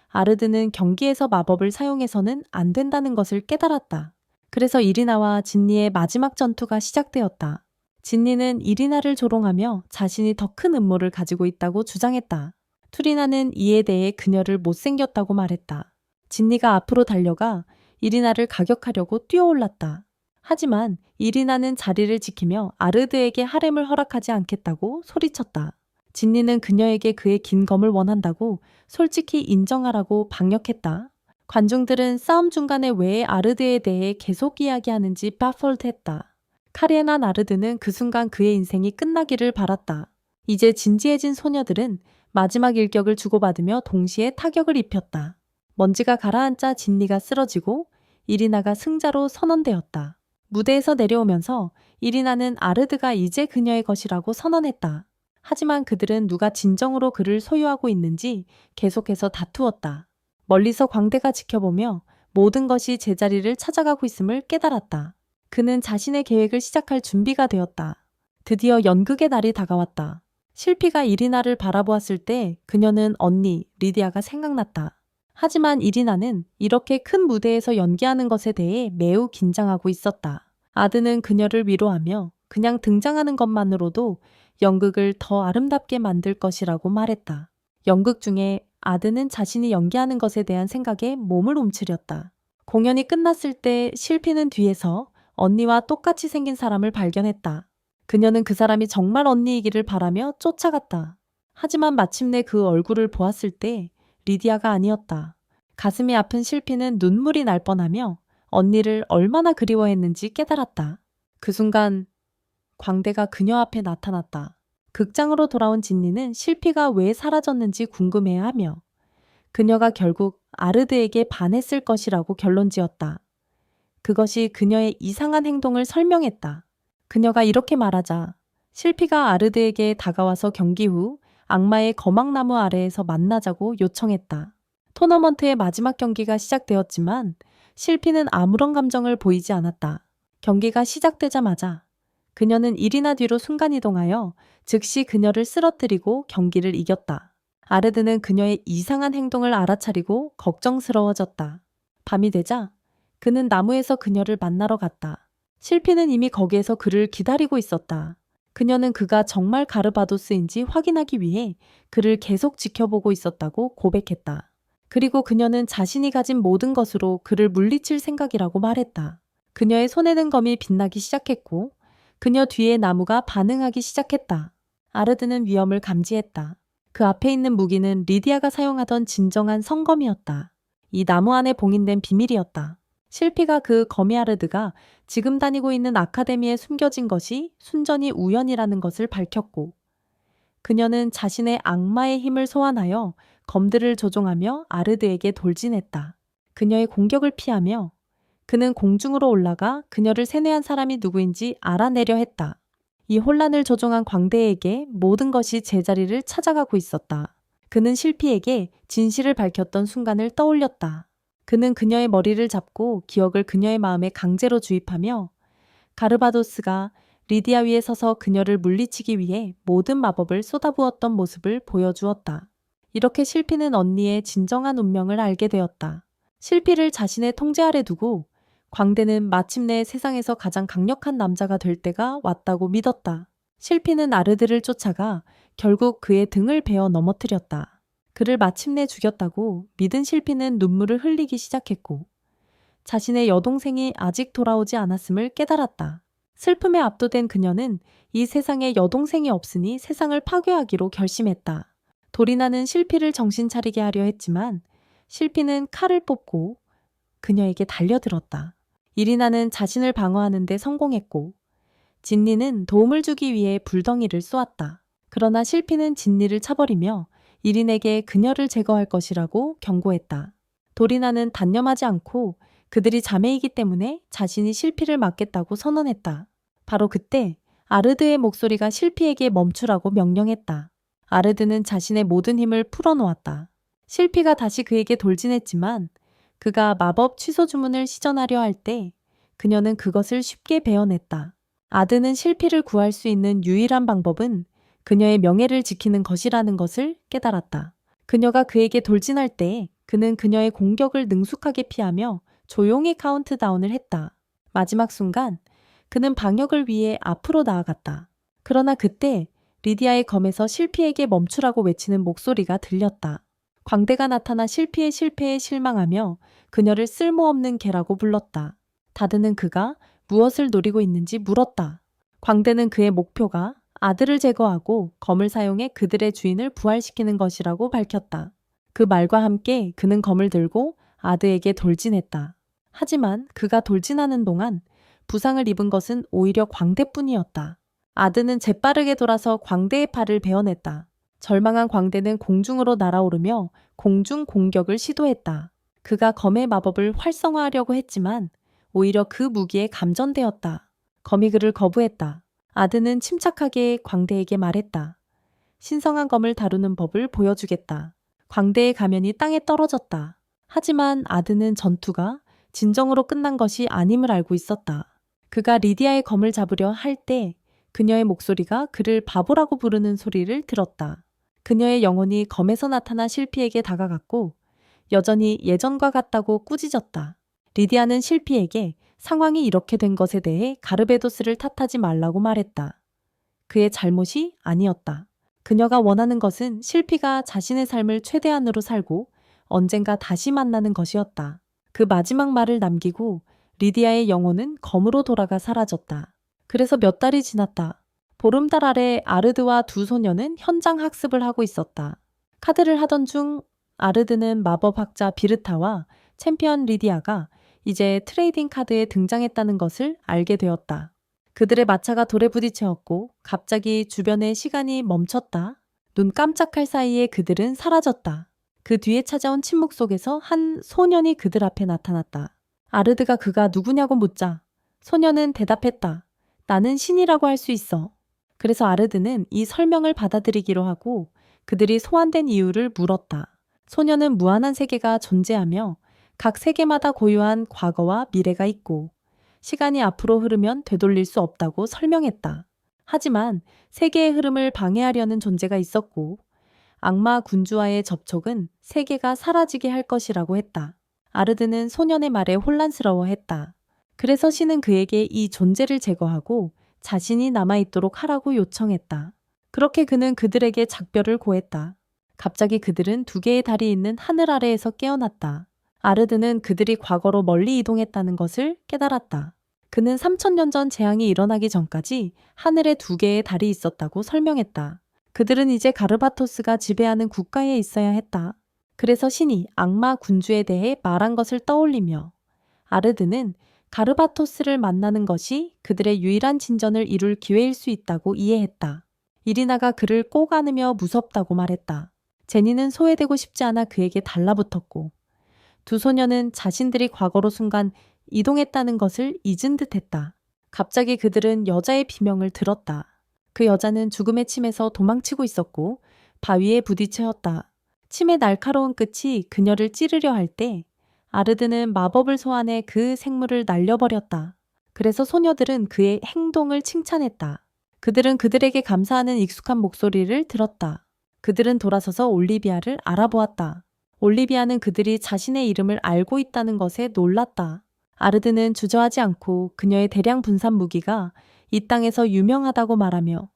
아르드는 경기에서 마법을 사용해서는 안 된다는 것을 깨달았다. 그래서 이리나와 진니의 마지막 전투가 시작되었다. 진니는 이리나를 조롱하며 자신이 더 큰 음모를 가지고 있다고 주장했다. 투리나는 이에 대해 그녀를 못생겼다고 말했다. 진니가 앞으로 달려가 이리나를 가격하려고 뛰어올랐다. 하지만 이리나는 자리를 지키며 아르드에게 하렘을 허락하지 않겠다고 소리쳤다. 진니는 그녀에게 그의 긴 검을 원한다고 솔직히 인정하라고 방역했다. 관중들은 싸움 중간에 왜 아르드에 대해 계속 이야기하는지 바폴드했다. 카리에나 아르드는 그 순간 그의 인생이 끝나기를 바랐다. 이제 진지해진 소녀들은 마지막 일격을 주고받으며 동시에 타격을 입혔다. 먼지가 가라앉자 진니가 쓰러지고 이리나가 승자로 선언되었다. 무대에서 내려오면서 이리나는 아르드가 이제 그녀의 것이라고 선언했다. 하지만 그들은 누가 진정으로 그를 소유하고 있는지 계속해서 다투었다. 멀리서 광대가 지켜보며 모든 것이 제자리를 찾아가고 있음을 깨달았다. 그는 자신의 계획을 시작할 준비가 되었다. 드디어 연극의 날이 다가왔다. 실피가 이리나를 바라보았을 때 그녀는 언니 리디아가 생각났다. 하지만 이리나는 이렇게 큰 무대에서 연기하는 것에 대해 매우 긴장하고 있었다. 아드는 그녀를 위로하며 그냥 등장하는 것만으로도 연극을 더 아름답게 만들 것이라고 말했다. 연극 중에 아드는 자신이 연기하는 것에 대한 생각에 몸을 움츠렸다. 공연이 끝났을 때 실피는 뒤에서 언니와 똑같이 생긴 사람을 발견했다. 그녀는 그 사람이 정말 언니이기를 바라며 쫓아갔다. 하지만 마침내 그 얼굴을 보았을 때 리디아가 아니었다. 가슴이 아픈 실피는 눈물이 날 뻔하며 언니를 얼마나 그리워했는지 깨달았다. 그 순간 광대가 그녀 앞에 나타났다. 극장으로 돌아온 진니는 실피가 왜 사라졌는지 궁금해하며 그녀가 결국 아르드에게 반했을 것이라고 결론지었다. 그것이 그녀의 이상한 행동을 설명했다. 그녀가 이렇게 말하자 실피가 아르드에게 다가와서 경기 후 악마의 거막나무 아래에서 만나자고 요청했다. 토너먼트의 마지막 경기가 시작되었지만 실피는 아무런 감정을 보이지 않았다. 경기가 시작되자마자 그녀는 이리나 뒤로 순간이동하여 즉시 그녀를 쓰러뜨리고 경기를 이겼다. 아르드는 그녀의 이상한 행동을 알아차리고 걱정스러워졌다. 밤이 되자 그는 나무에서 그녀를 만나러 갔다. 실피는 이미 거기에서 그를 기다리고 있었다. 그녀는 그가 정말 가르바도스인지 확인하기 위해 그를 계속 지켜보고 있었다고 고백했다. 그리고 그녀는 자신이 가진 모든 것으로 그를 물리칠 생각이라고 말했다. 그녀의 손에 든 검이 빛나기 시작했고 그녀 뒤의 나무가 반응하기 시작했다. 아르드는 위험을 감지했다. 그 앞에 있는 무기는 리디아가 사용하던 진정한 성검이었다. 이 나무 안에 봉인된 비밀이었다. 실피가 그 검이 아르드가 지금 다니고 있는 아카데미에 숨겨진 것이 순전히 우연이라는 것을 밝혔고 그녀는 자신의 악마의 힘을 소환하여 검들을 조종하며 아르드에게 돌진했다. 그녀의 공격을 피하며 그는 공중으로 올라가 그녀를 세뇌한 사람이 누구인지 알아내려 했다. 이 혼란을 조종한 광대에게 모든 것이 제자리를 찾아가고 있었다. 그는 실피에게 진실을 밝혔던 순간을 떠올렸다. 그는 그녀의 머리를 잡고 기억을 그녀의 마음에 강제로 주입하며 가르바도스가 리디아 위에 서서 그녀를 물리치기 위해 모든 마법을 쏟아부었던 모습을 보여주었다. 이렇게 실피는 언니의 진정한 운명을 알게 되었다. 실피를 자신의 통제 아래 두고 광대는 마침내 세상에서 가장 강력한 남자가 될 때가 왔다고 믿었다. 실피는 아르드를 쫓아가 결국 그의 등을 베어 넘어뜨렸다. 그를 마침내 죽였다고 믿은 실피는 눈물을 흘리기 시작했고 자신의 여동생이 아직 돌아오지 않았음을 깨달았다. 슬픔에 압도된 그녀는 이 세상에 여동생이 없으니 세상을 파괴하기로 결심했다. 도리나는 실피를 정신 차리게 하려 했지만 실피는 칼을 뽑고 그녀에게 달려들었다. 이리나는 자신을 방어하는 데 성공했고 진리는 도움을 주기 위해 불덩이를 쏘았다. 그러나 실피는 진리를 차버리며 이린에게 그녀를 제거할 것이라고 경고했다. 도리나는 단념하지 않고 그들이 자매이기 때문에 자신이 실피를 막겠다고 선언했다. 바로 그때 아르드의 목소리가 실피에게 멈추라고 명령했다. 아르드는 자신의 모든 힘을 풀어놓았다. 실피가 다시 그에게 돌진했지만 그가 마법 취소 주문을 시전하려 할 때 그녀는 그것을 쉽게 베어냈다. 아드는 실피를 구할 수 있는 유일한 방법은 그녀의 명예를 지키는 것이라는 것을 깨달았다. 그녀가 그에게 돌진할 때 그는 그녀의 공격을 능숙하게 피하며 조용히 카운트다운을 했다. 마지막 순간 그는 방역을 위해 앞으로 나아갔다. 그러나 그때 리디아의 검에서 실피에게 멈추라고 외치는 목소리가 들렸다. 광대가 나타나 실피의 실패에 실망하며 그녀를 쓸모없는 개라고 불렀다. 다드는 그가 무엇을 노리고 있는지 물었다. 광대는 그의 목표가 아들을 제거하고 검을 사용해 그들의 주인을 부활시키는 것이라고 밝혔다. 그 말과 함께 그는 검을 들고 아드에게 돌진했다. 하지만 그가 돌진하는 동안 부상을 입은 것은 오히려 광대뿐이었다. 아드는 재빠르게 돌아서 광대의 팔을 베어냈다. 절망한 광대는 공중으로 날아오르며 공중 공격을 시도했다. 그가 검의 마법을 활성화하려고 했지만 오히려 그 무기에 감전되었다. 검이 그를 거부했다. 아드는 침착하게 광대에게 말했다. 신성한 검을 다루는 법을 보여주겠다. 광대의 가면이 땅에 떨어졌다. 하지만 아드는 전투가 진정으로 끝난 것이 아님을 알고 있었다. 그가 리디아의 검을 잡으려 할 때 그녀의 목소리가 그를 바보라고 부르는 소리를 들었다. 그녀의 영혼이 검에서 나타난 실피에게 다가갔고 여전히 예전과 같다고 꾸짖었다. 리디아는 실피에게 상황이 이렇게 된 것에 대해 가르베도스를 탓하지 말라고 말했다. 그의 잘못이 아니었다. 그녀가 원하는 것은 실피가 자신의 삶을 최대한으로 살고 언젠가 다시 만나는 것이었다. 그 마지막 말을 남기고 리디아의 영혼은 검으로 돌아가 사라졌다. 그래서 몇 달이 지났다. 보름달 아래 아르드와 두 소녀는 현장 학습을 하고 있었다. 카드를 하던 중 아르드는 마법학자 비르타와 챔피언 리디아가 이제 트레이딩 카드에 등장했다는 것을 알게 되었다. 그들의 마차가 돌에 부딪혔고 갑자기 주변의 시간이 멈췄다. 눈 깜짝할 사이에 그들은 사라졌다. 그 뒤에 찾아온 침묵 속에서 한 소년이 그들 앞에 나타났다. 아르드가 그가 누구냐고 묻자 소년은 대답했다. 나는 신이라고 할 수 있어. 그래서 아르드는 이 설명을 받아들이기로 하고 그들이 소환된 이유를 물었다. 소년은 무한한 세계가 존재하며 각 세계마다 고유한 과거와 미래가 있고 시간이 앞으로 흐르면 되돌릴 수 없다고 설명했다. 하지만 세계의 흐름을 방해하려는 존재가 있었고 악마 군주와의 접촉은 세계가 사라지게 할 것이라고 했다. 아르드는 소년의 말에 혼란스러워했다. 그래서 신은 그에게 이 존재를 제거하고 자신이 남아있도록 하라고 요청했다. 그렇게 그는 그들에게 작별을 고했다. 갑자기 그들은 두 개의 달이 있는 하늘 아래에서 깨어났다. 아르드는 그들이 과거로 멀리 이동했다는 것을 깨달았다. 그는 3000년 전 재앙이 일어나기 전까지 하늘에 두 개의 달이 있었다고 설명했다. 그들은 이제 가르바토스가 지배하는 국가에 있어야 했다. 그래서 신이 악마 군주에 대해 말한 것을 떠올리며 아르드는 가르바토스를 만나는 것이 그들의 유일한 진전을 이룰 기회일 수 있다고 이해했다. 이리나가 그를 꼭 안으며 무섭다고 말했다. 제니는 소외되고 싶지 않아 그에게 달라붙었고 두 소녀는 자신들이 과거로 순간 이동했다는 것을 잊은 듯했다. 갑자기 그들은 여자의 비명을 들었다. 그 여자는 죽음의 침에서 도망치고 있었고 바위에 부딪혔다. 침의 날카로운 끝이 그녀를 찌르려 할 때 아르드는 마법을 소환해 그 생물을 날려버렸다. 그래서 소녀들은 그의 행동을 칭찬했다. 그들은 그들에게 감사하는 익숙한 목소리를 들었다. 그들은 돌아서서 올리비아를 알아보았다. 올리비아는 그들이 자신의 이름을 알고 있다는 것에 놀랐다. 아르드는 주저하지 않고 그녀의 대량 분산 무기가 이 땅에서 유명하다고 말하며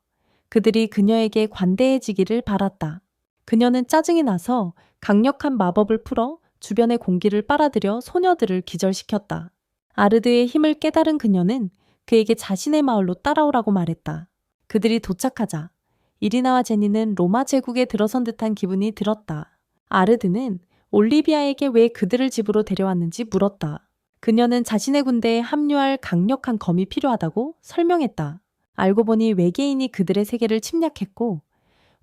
그들이 그녀에게 관대해지기를 바랐다. 그녀는 짜증이 나서 강력한 마법을 풀어 주변의 공기를 빨아들여 소녀들을 기절시켰다. 아르드의 힘을 깨달은 그녀는 그에게 자신의 마을로 따라오라고 말했다. 그들이 도착하자 이리나와 제니는 로마 제국에 들어선 듯한 기분이 들었다. 아르드는 올리비아에게 왜 그들을 집으로 데려왔는지 물었다. 그녀는 자신의 군대에 합류할 강력한 검이 필요하다고 설명했다. 알고 보니 외계인이 그들의 세계를 침략했고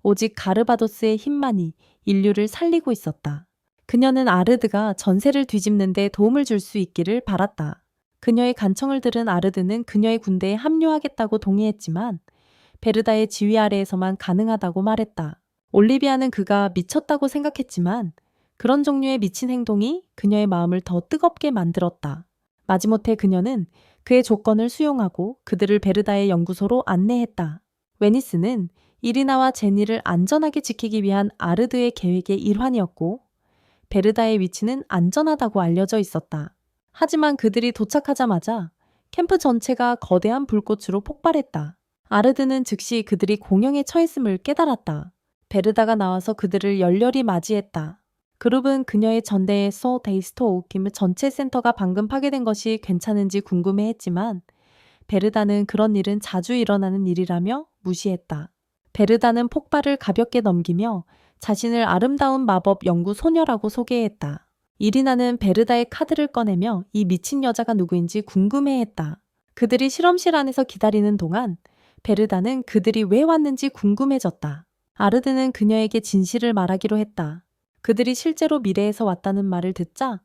오직 가르바도스의 힘만이 인류를 살리고 있었다. 그녀는 아르드가 전세를 뒤집는 데 도움을 줄 수 있기를 바랐다. 그녀의 간청을 들은 아르드는 그녀의 군대에 합류하겠다고 동의했지만 베르다의 지휘 아래에서만 가능하다고 말했다. 올리비아는 그가 미쳤다고 생각했지만 그런 종류의 미친 행동이 그녀의 마음을 더 뜨겁게 만들었다. 마지못해 그녀는 그의 조건을 수용하고 그들을 베르다의 연구소로 안내했다. 웨니스는 이리나와 제니를 안전하게 지키기 위한 아르드의 계획의 일환이었고 베르다의 위치는 안전하다고 알려져 있었다. 하지만 그들이 도착하자마자 캠프 전체가 거대한 불꽃으로 폭발했다. 아르드는 즉시 그들이 공영에 처했음을 깨달았다. 베르다가 나와서 그들을 열렬히 맞이했다. 그룹은 그녀의 전대에 소 데이스토 오킴 전체 센터가 방금 파괴된 것이 괜찮은지 궁금해했지만 베르다는 그런 일은 자주 일어나는 일이라며 무시했다. 베르다는 폭발을 가볍게 넘기며 자신을 아름다운 마법 연구 소녀라고 소개했다. 이리나는 베르다의 카드를 꺼내며 이 미친 여자가 누구인지 궁금해했다. 그들이 실험실 안에서 기다리는 동안 베르다는 그들이 왜 왔는지 궁금해졌다. 아르드는 그녀에게 진실을 말하기로 했다. 그들이 실제로 미래에서 왔다는 말을 듣자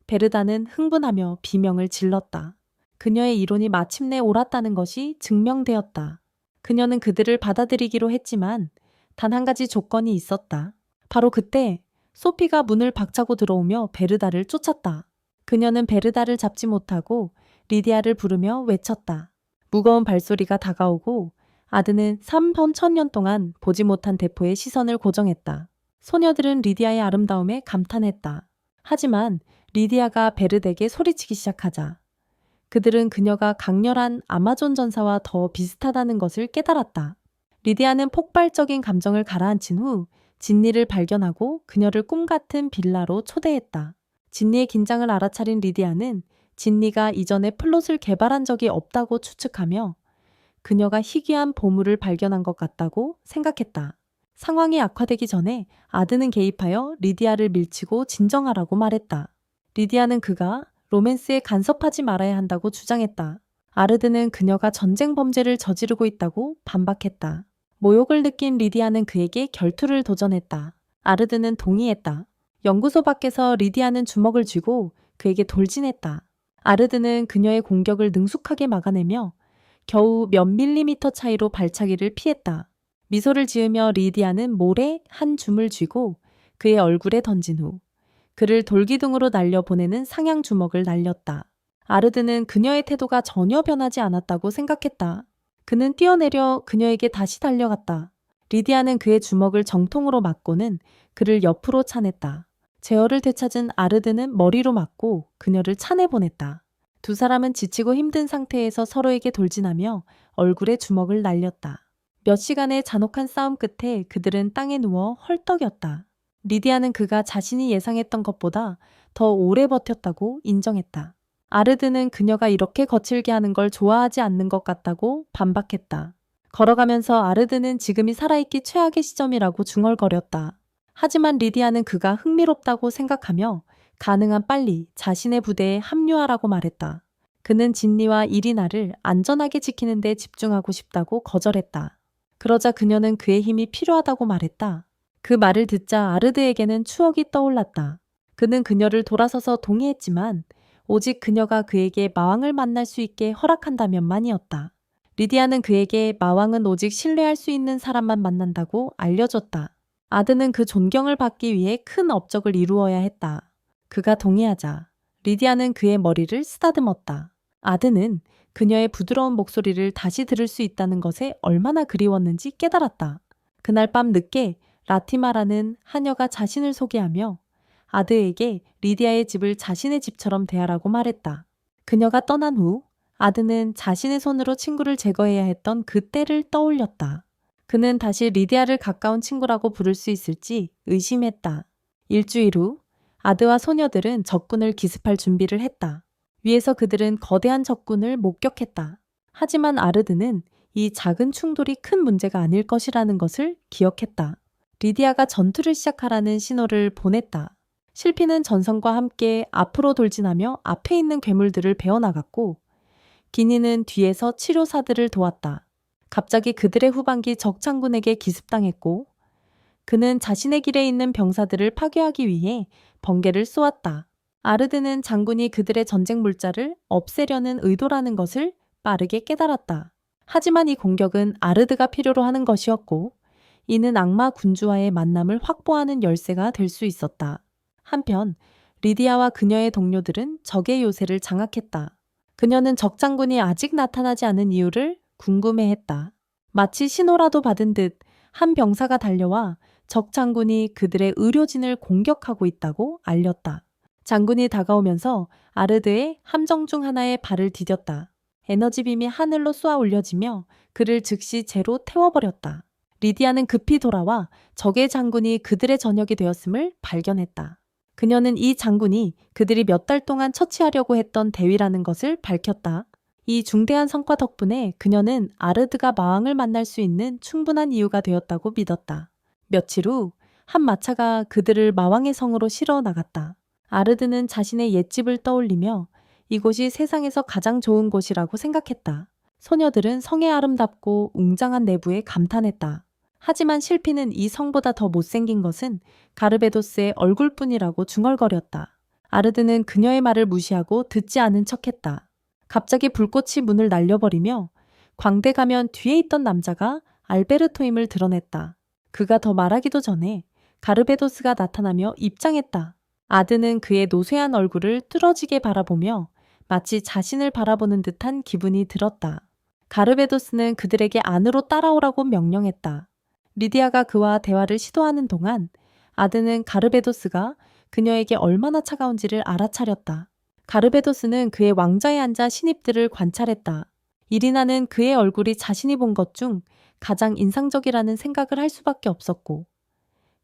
베르다는 흥분하며 비명을 질렀다. 그녀의 이론이 마침내 옳았다는 것이 증명되었다. 그녀는 그들을 받아들이기로 했지만 단 한 가지 조건이 있었다. 바로 그때 소피가 문을 박차고 들어오며 베르다를 쫓았다. 그녀는 베르다를 잡지 못하고 리디아를 부르며 외쳤다. 무거운 발소리가 다가오고 아드는 3천년 동안 보지 못한 대포의 시선을 고정했다. 소녀들은 리디아의 아름다움에 감탄했다. 하지만 리디아가 베르덱에 소리치기 시작하자 그들은 그녀가 강렬한 아마존 전사와 더 비슷하다는 것을 깨달았다. 리디아는 폭발적인 감정을 가라앉힌 후 진니를 발견하고 그녀를 꿈같은 빌라로 초대했다. 진니의 긴장을 알아차린 리디아는 진니가 이전에 플롯을 개발한 적이 없다고 추측하며 그녀가 희귀한 보물을 발견한 것 같다고 생각했다. 상황이 악화되기 전에 아드는 개입하여 리디아를 밀치고 진정하라고 말했다. 리디아는 그가 로맨스에 간섭하지 말아야 한다고 주장했다. 아르드는 그녀가 전쟁 범죄를 저지르고 있다고 반박했다. 모욕을 느낀 리디아는 그에게 결투를 도전했다. 아르드는 동의했다. 연구소 밖에서 리디아는 주먹을 쥐고 그에게 돌진했다. 아르드는 그녀의 공격을 능숙하게 막아내며 겨우 몇 밀리미터 차이로 발차기를 피했다. 미소를 지으며 리디아는 몰에 한 줌을 쥐고 그의 얼굴에 던진 후 그를 돌기둥으로 날려보내는 상향 주먹을 날렸다. 아르드는 그녀의 태도가 전혀 변하지 않았다고 생각했다. 그는 뛰어내려 그녀에게 다시 달려갔다. 리디아는 그의 주먹을 정통으로 맞고는 그를 옆으로 차냈다. 제어를 되찾은 아르드는 머리로 맞고 그녀를 차내보냈다. 두 사람은 지치고 힘든 상태에서 서로에게 돌진하며 얼굴에 주먹을 날렸다. 몇 시간의 잔혹한 싸움 끝에 그들은 땅에 누워 헐떡였다. 리디아는 그가 자신이 예상했던 것보다 더 오래 버텼다고 인정했다. 아르드는 그녀가 이렇게 거칠게 하는 걸 좋아하지 않는 것 같다고 반박했다. 걸어가면서 아르드는 지금이 살아있기 최악의 시점이라고 중얼거렸다. 하지만 리디아는 그가 흥미롭다고 생각하며 가능한 빨리 자신의 부대에 합류하라고 말했다. 그는 진니와 이리나를 안전하게 지키는 데 집중하고 싶다고 거절했다. 그러자 그녀는 그의 힘이 필요하다고 말했다. 그 말을 듣자 아르드에게는 추억이 떠올랐다. 그는 그녀를 돌아서서 동의했지만 오직 그녀가 그에게 마왕을 만날 수 있게 허락한다면만이었다. 리디아는 그에게 마왕은 오직 신뢰할 수 있는 사람만 만난다고 알려줬다. 아드는 그 존경을 받기 위해 큰 업적을 이루어야 했다. 그가 동의하자 리디아는 그의 머리를 쓰다듬었다. 아드는 그녀의 부드러운 목소리를 다시 들을 수 있다는 것에 얼마나 그리웠는지 깨달았다. 그날 밤 늦게 라티마라는 하녀가 자신을 소개하며 아드에게 리디아의 집을 자신의 집처럼 대하라고 말했다. 그녀가 떠난 후 아드는 자신의 손으로 친구를 제거해야 했던 그 때를 떠올렸다. 그는 다시 리디아를 가까운 친구라고 부를 수 있을지 의심했다. 일주일 후 아드와 소녀들은 적군을 기습할 준비를 했다. 위에서 그들은 거대한 적군을 목격했다. 하지만 아르드는 이 작은 충돌이 큰 문제가 아닐 것이라는 것을 기억했다. 리디아가 전투를 시작하라는 신호를 보냈다. 실피는 전선과 함께 앞으로 돌진하며 앞에 있는 괴물들을 베어나갔고 기니는 뒤에서 치료사들을 도왔다. 갑자기 그들의 후방기 적장군에게 기습당했고 그는 자신의 길에 있는 병사들을 파괴하기 위해 번개를 쏘았다. 아르드는 장군이 그들의 전쟁 물자를 없애려는 의도라는 것을 빠르게 깨달았다. 하지만 이 공격은 아르드가 필요로 하는 것이었고 이는 악마 군주와의 만남을 확보하는 열쇠가 될 수 있었다. 한편 리디아와 그녀의 동료들은 적의 요새를 장악했다. 그녀는 적 장군이 아직 나타나지 않은 이유를 궁금해했다. 마치 신호라도 받은 듯 한 병사가 달려와 적 장군이 그들의 의료진을 공격하고 있다고 알렸다. 장군이 다가오면서 아르드의 함정 중 하나에 발을 디뎠다. 에너지빔이 하늘로 쏘아 올려지며 그를 즉시 재로 태워버렸다. 리디아는 급히 돌아와 적의 장군이 그들의 저녁이 되었음을 발견했다. 그녀는 이 장군이 그들이 몇 달 동안 처치하려고 했던 대위라는 것을 밝혔다. 이 중대한 성과 덕분에 그녀는 아르드가 마왕을 만날 수 있는 충분한 이유가 되었다고 믿었다. 며칠 후 한 마차가 그들을 마왕의 성으로 실어 나갔다. 아르드는 자신의 옛집을 떠올리며 이곳이 세상에서 가장 좋은 곳이라고 생각했다. 소녀들은 성의 아름답고 웅장한 내부에 감탄했다. 하지만 실피는 이 성보다 더 못생긴 것은 가르베도스의 얼굴뿐이라고 중얼거렸다. 아르드는 그녀의 말을 무시하고 듣지 않은 척했다. 갑자기 불꽃이 문을 날려버리며 광대 가면 뒤에 있던 남자가 알베르토임을 드러냈다. 그가 더 말하기도 전에 가르베도스가 나타나며 입장했다. 아드는 그의 노쇠한 얼굴을 뚫어지게 바라보며 마치 자신을 바라보는 듯한 기분이 들었다. 가르베도스는 그들에게 안으로 따라오라고 명령했다. 리디아가 그와 대화를 시도하는 동안 아드는 가르베도스가 그녀에게 얼마나 차가운지를 알아차렸다. 가르베도스는 그의 왕좌에 앉아 신입들을 관찰했다. 이리나는 그의 얼굴이 자신이 본 것 중 가장 인상적이라는 생각을 할 수밖에 없었고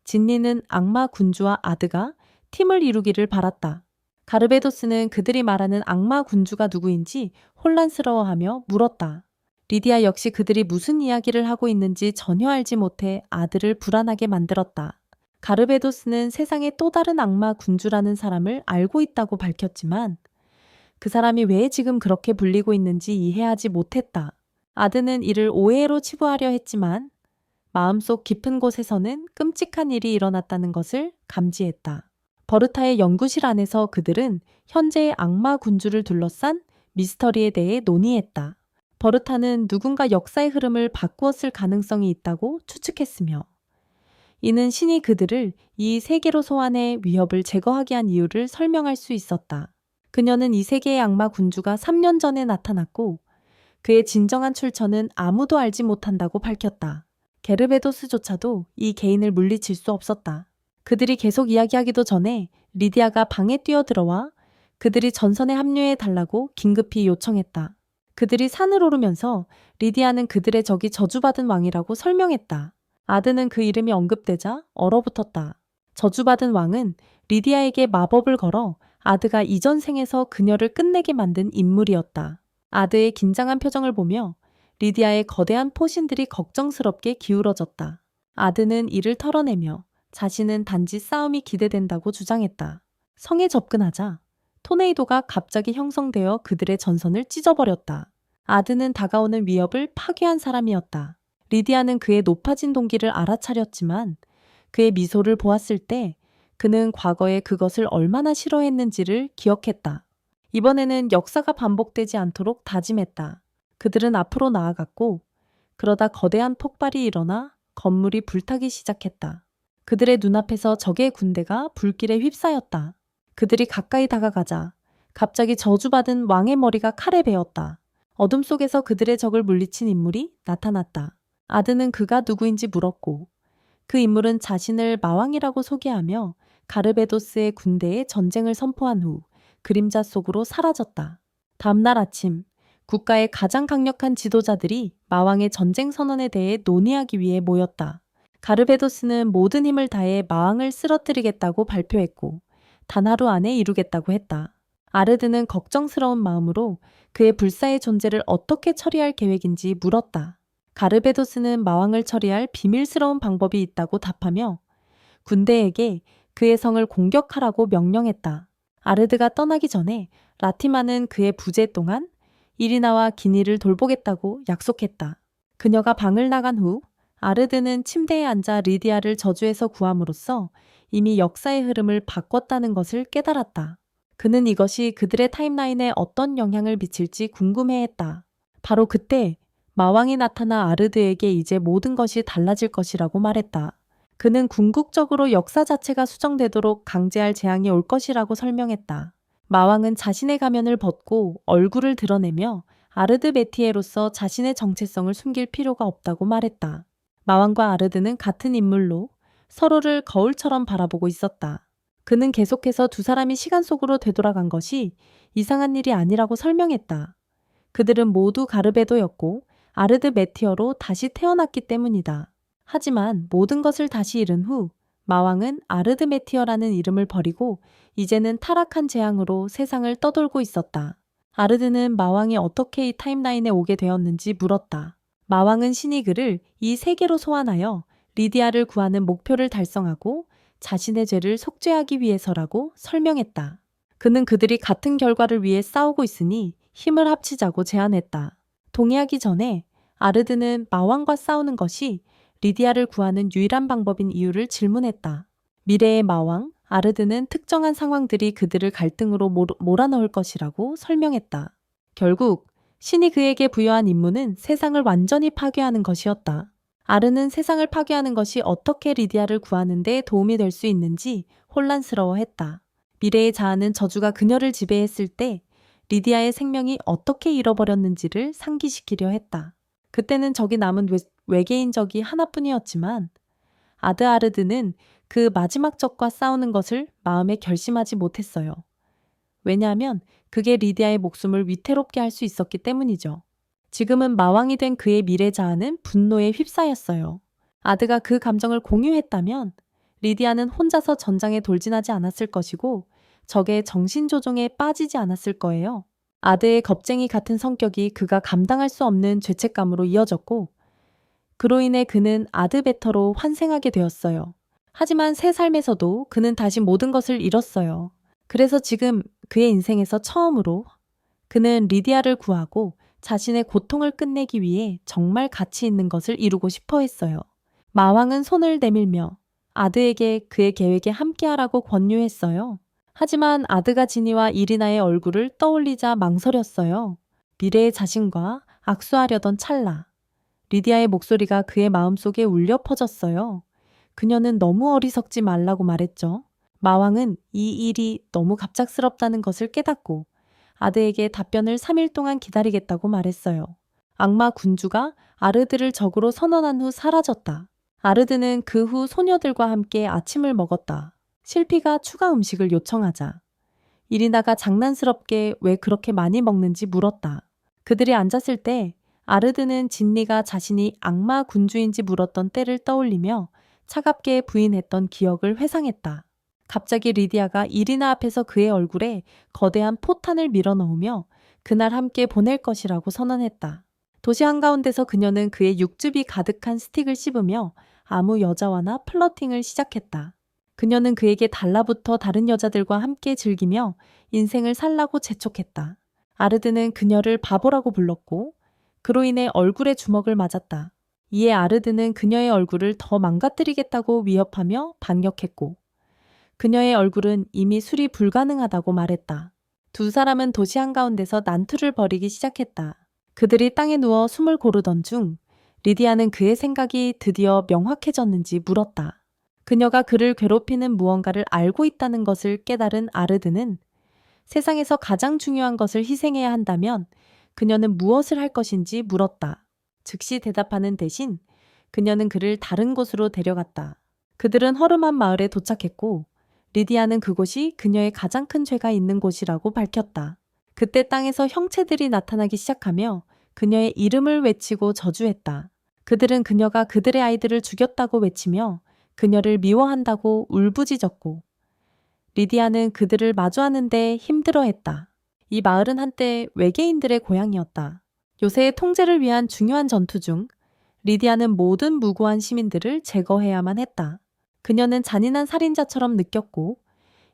진리는 악마 군주와 아드가 팀을 이루기를 바랐다. 가르베도스는 그들이 말하는 악마 군주가 누구인지 혼란스러워하며 물었다. 리디아 역시 그들이 무슨 이야기를 하고 있는지 전혀 알지 못해 아들을 불안하게 만들었다. 가르베도스는 세상에 또 다른 악마 군주라는 사람을 알고 있다고 밝혔지만 그 사람이 왜 지금 그렇게 불리고 있는지 이해하지 못했다. 아드는 이를 오해로 치부하려 했지만 마음속 깊은 곳에서는 끔찍한 일이 일어났다는 것을 감지했다. 버르타의 연구실 안에서 그들은 현재의 악마 군주를 둘러싼 미스터리에 대해 논의했다. 버르타는 누군가 역사의 흐름을 바꾸었을 가능성이 있다고 추측했으며 이는 신이 그들을 이 세계로 소환해 위협을 제거하게 한 이유를 설명할 수 있었다. 그녀는 이 세계의 악마 군주가 3년 전에 나타났고 그의 진정한 출처는 아무도 알지 못한다고 밝혔다. 게르베도스조차도 이 개인을 물리칠 수 없었다. 그들이 계속 이야기하기도 전에 리디아가 방에 뛰어들어와 그들이 전선에 합류해 달라고 긴급히 요청했다. 그들이 산을 오르면서 리디아는 그들의 적이 저주받은 왕이라고 설명했다. 아드는 그 이름이 언급되자 얼어붙었다. 저주받은 왕은 리디아에게 마법을 걸어 아드가 이전 생에서 그녀를 끝내게 만든 인물이었다. 아드의 긴장한 표정을 보며 리디아의 거대한 포신들이 걱정스럽게 기울어졌다. 아드는 이를 털어내며 자신은 단지 싸움이 기대된다고 주장했다. 성에 접근하자 토네이도가 갑자기 형성되어 그들의 전선을 찢어버렸다. 아드는 다가오는 위협을 파괴한 사람이었다. 리디아는 그의 높아진 동기를 알아차렸지만 그의 미소를 보았을 때 그는 과거에 그것을 얼마나 싫어했는지를 기억했다. 이번에는 역사가 반복되지 않도록 다짐했다. 그들은 앞으로 나아갔고 그러다 거대한 폭발이 일어나 건물이 불타기 시작했다. 그들의 눈앞에서 적의 군대가 불길에 휩싸였다. 그들이 가까이 다가가자 갑자기 저주받은 왕의 머리가 칼에 베었다. 어둠 속에서 그들의 적을 물리친 인물이 나타났다. 아드는 그가 누구인지 물었고 그 인물은 자신을 마왕이라고 소개하며 가르베도스의 군대에 전쟁을 선포한 후 그림자 속으로 사라졌다. 다음날 아침 국가의 가장 강력한 지도자들이 마왕의 전쟁 선언에 대해 논의하기 위해 모였다. 가르베도스는 모든 힘을 다해 마왕을 쓰러뜨리겠다고 발표했고 단 하루 안에 이루겠다고 했다. 아르드는 걱정스러운 마음으로 그의 불사의 존재를 어떻게 처리할 계획인지 물었다. 가르베도스는 마왕을 처리할 비밀스러운 방법이 있다고 답하며 군대에게 그의 성을 공격하라고 명령했다. 아르드가 떠나기 전에 라티마는 그의 부재 동안 이리나와 기니를 돌보겠다고 약속했다. 그녀가 방을 나간 후 아르드는 침대에 앉아 리디아를 저주에서 구함으로써 이미 역사의 흐름을 바꿨다는 것을 깨달았다. 그는 이것이 그들의 타임라인에 어떤 영향을 미칠지 궁금해했다. 바로 그때 마왕이 나타나 아르드에게 이제 모든 것이 달라질 것이라고 말했다. 그는 궁극적으로 역사 자체가 수정되도록 강제할 재앙이 올 것이라고 설명했다. 마왕은 자신의 가면을 벗고 얼굴을 드러내며 아르드 베티에로서 자신의 정체성을 숨길 필요가 없다고 말했다. 마왕과 아르드는 같은 인물로 서로를 거울처럼 바라보고 있었다. 그는 계속해서 두 사람이 시간 속으로 되돌아간 것이 이상한 일이 아니라고 설명했다. 그들은 모두 가르베도였고 아르드 메티어로 다시 태어났기 때문이다. 하지만 모든 것을 다시 잃은 후 마왕은 아르드 메티어라는 이름을 버리고 이제는 타락한 재앙으로 세상을 떠돌고 있었다. 아르드는 마왕이 어떻게 이 타임라인에 오게 되었는지 물었다. 마왕은 신이 그를 이 세계로 소환하여 리디아를 구하는 목표를 달성하고 자신의 죄를 속죄하기 위해서라고 설명했다. 그는 그들이 같은 결과를 위해 싸우고 있으니 힘을 합치자고 제안했다. 동의하기 전에 아르드는 마왕과 싸우는 것이 리디아를 구하는 유일한 방법인 이유를 질문했다. 미래의 마왕, 아르드는 특정한 상황들이 그들을 갈등으로 몰아넣을 것이라고 설명했다. 결국 신이 그에게 부여한 임무는 세상을 완전히 파괴하는 것이었다. 아르는 세상을 파괴하는 것이 어떻게 리디아를 구하는 데 도움이 될 수 있는지 혼란스러워했다. 미래의 자아는 저주가 그녀를 지배했을 때 리디아의 생명이 어떻게 잃어버렸는지를 상기시키려 했다. 그때는 적이 남은 외계인 적이 하나뿐이었지만 아르드는 그 마지막 적과 싸우는 것을 마음에 결심하지 못했어요. 왜냐하면 그게 리디아의 목숨을 위태롭게 할 수 있었기 때문이죠. 지금은 마왕이 된 그의 미래 자아는 분노에 휩싸였어요. 아드가 그 감정을 공유했다면 리디아는 혼자서 전장에 돌진하지 않았을 것이고 적의 정신조종에 빠지지 않았을 거예요. 아드의 겁쟁이 같은 성격이 그가 감당할 수 없는 죄책감으로 이어졌고 그로 인해 그는 아드베터로 환생하게 되었어요. 하지만 새 삶에서도 그는 다시 모든 것을 잃었어요. 그래서 지금 그의 인생에서 처음으로 그는 리디아를 구하고 자신의 고통을 끝내기 위해 정말 가치 있는 것을 이루고 싶어 했어요. 마왕은 손을 내밀며 아드에게 그의 계획에 함께하라고 권유했어요. 하지만 아드가 지니와 이리나의 얼굴을 떠올리자 망설였어요. 미래의 자신과 악수하려던 찰나 리디아의 목소리가 그의 마음속에 울려 퍼졌어요. 그녀는 너무 어리석지 말라고 말했죠. 마왕은 이 일이 너무 갑작스럽다는 것을 깨닫고 아드에게 답변을 3일 동안 기다리겠다고 말했어요. 악마 군주가 아르드를 적으로 선언한 후 사라졌다. 아르드는 그 후 소녀들과 함께 아침을 먹었다. 실피가 추가 음식을 요청하자 이리나가 장난스럽게 왜 그렇게 많이 먹는지 물었다. 그들이 앉았을 때 아르드는 진리가 자신이 악마 군주인지 물었던 때를 떠올리며 차갑게 부인했던 기억을 회상했다. 갑자기 리디아가 이리나 앞에서 그의 얼굴에 거대한 포탄을 밀어넣으며 그날 함께 보낼 것이라고 선언했다. 도시 한가운데서 그녀는 그의 육즙이 가득한 스틱을 씹으며 아무 여자와나 플러팅을 시작했다. 그녀는 그에게 달라붙어 다른 여자들과 함께 즐기며 인생을 살라고 재촉했다. 아르드는 그녀를 바보라고 불렀고 그로 인해 얼굴에 주먹을 맞았다. 이에 아르드는 그녀의 얼굴을 더 망가뜨리겠다고 위협하며 반격했고 그녀의 얼굴은 이미 수리 불가능하다고 말했다. 두 사람은 도시 한가운데서 난투를 벌이기 시작했다. 그들이 땅에 누워 숨을 고르던 중 리디아는 그의 생각이 드디어 명확해졌는지 물었다. 그녀가 그를 괴롭히는 무언가를 알고 있다는 것을 깨달은 아르드는 세상에서 가장 중요한 것을 희생해야 한다면 그녀는 무엇을 할 것인지 물었다. 즉시 대답하는 대신 그녀는 그를 다른 곳으로 데려갔다. 그들은 허름한 마을에 도착했고 리디아는 그곳이 그녀의 가장 큰 죄가 있는 곳이라고 밝혔다. 그때 땅에서 형체들이 나타나기 시작하며 그녀의 이름을 외치고 저주했다. 그들은 그녀가 그들의 아이들을 죽였다고 외치며 그녀를 미워한다고 울부짖었고 리디아는 그들을 마주하는데 힘들어했다. 이 마을은 한때 외계인들의 고향이었다. 요새의 통제를 위한 중요한 전투 중 리디아는 모든 무고한 시민들을 제거해야만 했다. 그녀는 잔인한 살인자처럼 느꼈고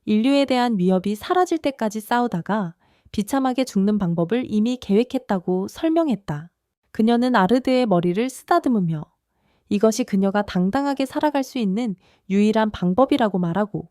인류에 대한 위협이 사라질 때까지 싸우다가 비참하게 죽는 방법을 이미 계획했다고 설명했다. 그녀는 아르드의 머리를 쓰다듬으며 이것이 그녀가 당당하게 살아갈 수 있는 유일한 방법이라고 말하고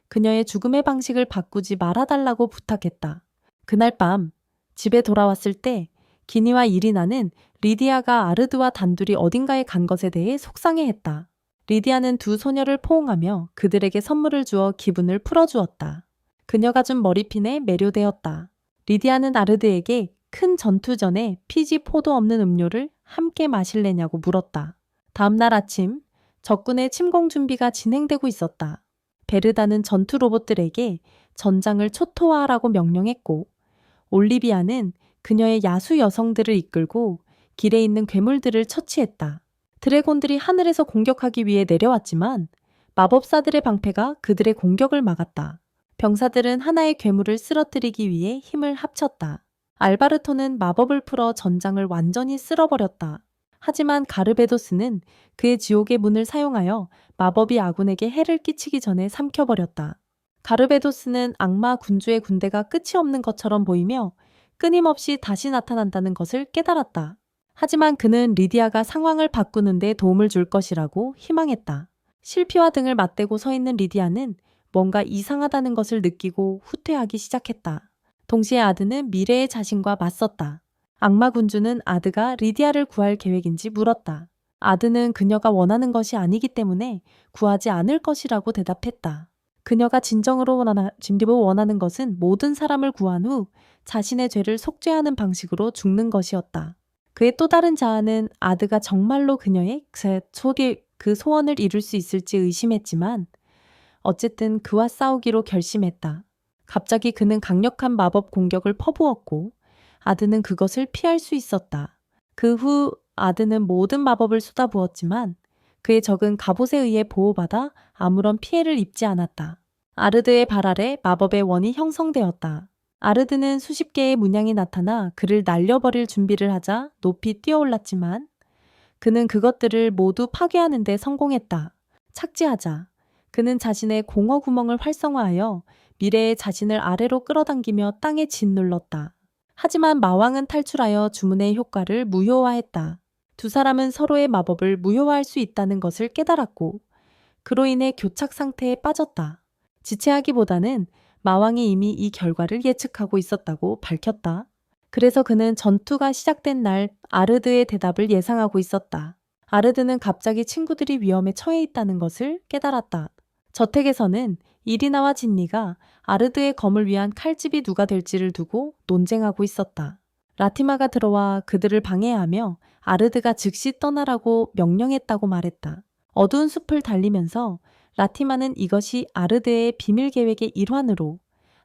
그녀의 죽음의 방식을 바꾸지 말아달라고 부탁했다. 그날 밤 집에 돌아왔을 때 기니와 이리나는 리디아가 아르드와 단둘이 어딘가에 간 것에 대해 속상해했다. 리디아는 두 소녀를 포옹하며 그들에게 선물을 주어 기분을 풀어주었다. 그녀가 준 머리핀에 매료되었다. 리디아는 아르드에게 큰 전투 전에 피지 포도 없는 음료를 함께 마실래냐고 물었다. 다음날 아침 적군의 침공 준비가 진행되고 있었다. 베르다는 전투 로봇들에게 전장을 초토화하라고 명령했고 올리비아는 그녀의 야수 여성들을 이끌고 길에 있는 괴물들을 처치했다. 드래곤들이 하늘에서 공격하기 위해 내려왔지만 마법사들의 방패가 그들의 공격을 막았다. 병사들은 하나의 괴물을 쓰러뜨리기 위해 힘을 합쳤다. 알바르토는 마법을 풀어 전장을 완전히 쓸어버렸다. 하지만 가르베도스는 그의 지옥의 문을 사용하여 마법이 아군에게 해를 끼치기 전에 삼켜버렸다. 가르베도스는 악마 군주의 군대가 끝이 없는 것처럼 보이며 끊임없이 다시 나타난다는 것을 깨달았다. 하지만 그는 리디아가 상황을 바꾸는 데 도움을 줄 것이라고 희망했다. 실피와 등을 맞대고 서 있는 리디아는 뭔가 이상하다는 것을 느끼고 후퇴하기 시작했다. 동시에 아드는 미래의 자신과 맞섰다. 악마 군주는 아드가 리디아를 구할 계획인지 물었다. 아드는 그녀가 원하는 것이 아니기 때문에 구하지 않을 것이라고 대답했다. 그녀가 진정으로 원하는 것은 모든 사람을 구한 후 자신의 죄를 속죄하는 방식으로 죽는 것이었다. 그의 또 다른 자아는 아드가 정말로 그녀의 그 소원을 이룰 수 있을지 의심했지만 어쨌든 그와 싸우기로 결심했다. 갑자기 그는 강력한 마법 공격을 퍼부었고 아드는 그것을 피할 수 있었다. 그 후 아드는 모든 마법을 쏟아부었지만 그의 적은 갑옷에 의해 보호받아 아무런 피해를 입지 않았다. 아르드의 발 아래 마법의 원이 형성되었다. 아르드는 수십 개의 문양이 나타나 그를 날려버릴 준비를 하자 높이 뛰어올랐지만 그는 그것들을 모두 파괴하는 데 성공했다. 착지하자 그는 자신의 공허 구멍을 활성화하여 미래의 자신을 아래로 끌어당기며 땅에 짓눌렀다. 하지만 마왕은 탈출하여 주문의 효과를 무효화했다. 두 사람은 서로의 마법을 무효화할 수 있다는 것을 깨달았고 그로 인해 교착 상태에 빠졌다. 지체하기보다는 마왕이 이미 이 결과를 예측하고 있었다고 밝혔다. 그래서 그는 전투가 시작된 날 아르드의 대답을 예상하고 있었다. 아르드는 갑자기 친구들이 위험에 처해 있다는 것을 깨달았다. 저택에서는 이리나와 진니가 아르드의 검을 위한 칼집이 누가 될지를 두고 논쟁하고 있었다. 라티마가 들어와 그들을 방해하며 아르드가 즉시 떠나라고 명령했다고 말했다. 어두운 숲을 달리면서 라티마는 이것이 아르드의 비밀 계획의 일환으로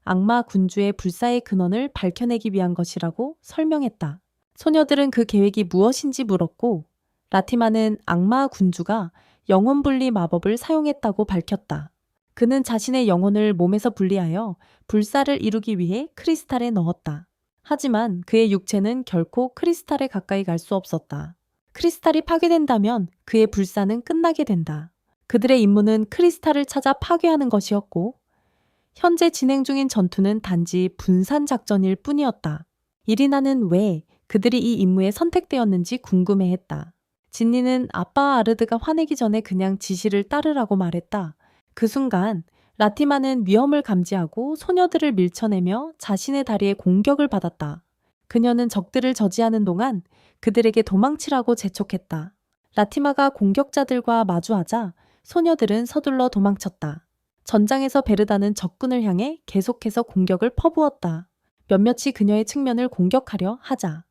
악마 군주의 불사의 근원을 밝혀내기 위한 것이라고 설명했다. 소녀들은 그 계획이 무엇인지 물었고 라티마는 악마 군주가 영혼 분리 마법을 사용했다고 밝혔다. 그는 자신의 영혼을 몸에서 분리하여 불사를 이루기 위해 크리스탈에 넣었다. 하지만 그의 육체는 결코 크리스탈에 가까이 갈 수 없었다. 크리스탈이 파괴된다면 그의 불사는 끝나게 된다. 그들의 임무는 크리스탈을 찾아 파괴하는 것이었고 현재 진행 중인 전투는 단지 분산 작전일 뿐이었다. 이리나는 왜 그들이 이 임무에 선택되었는지 궁금해했다. 진니는 아빠 아르드가 화내기 전에 그냥 지시를 따르라고 말했다. 그 순간 라티마는 위험을 감지하고 소녀들을 밀쳐내며 자신의 다리에 공격을 받았다. 그녀는 적들을 저지하는 동안 그들에게 도망치라고 재촉했다. 라티마가 공격자들과 마주하자 소녀들은 서둘러 도망쳤다. 전장에서 베르다는 적군을 향해 계속해서 공격을 퍼부었다. 몇몇이 그녀의 측면을 공격하려 하자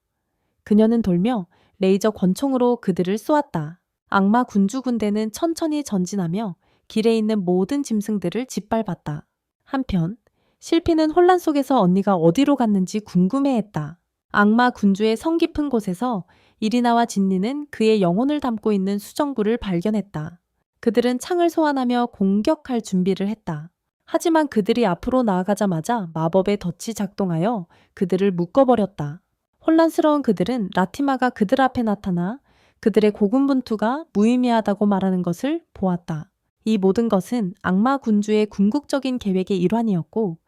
그녀는 돌며 레이저 권총으로 그들을 쏘았다. 악마 군주 군대는 천천히 전진하며 길에 있는 모든 짐승들을 짓밟았다. 한편 실피는 혼란 속에서 언니가 어디로 갔는지 궁금해했다. 악마 군주의 성 깊은 곳에서 이리나와 진니는 그의 영혼을 담고 있는 수정구를 발견했다. 그들은 창을 소환하며 공격할 준비를 했다. 하지만 그들이 앞으로 나아가자마자 마법의 덫이 작동하여 그들을 묶어버렸다. 혼란스러운 그들은 라티마가 그들 앞에 나타나 그들의 고군분투가 무의미하다고 말하는 것을 보았다. 이 모든 것은 악마 군주의 궁극적인 계획의 일환이었고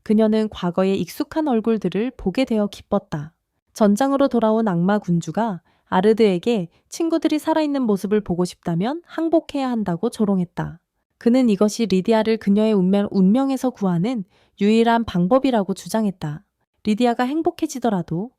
그녀는 과거의 익숙한 얼굴들을 보게 되어 기뻤다. 전장으로 돌아온 악마 군주가 아르드에게 친구들이 살아있는 모습을 보고 싶다면 항복해야 한다고 조롱했다. 그는 이것이 리디아를 그녀의 운명에서 구하는 유일한 방법이라고 주장했다. 리디아가 행복해지더라도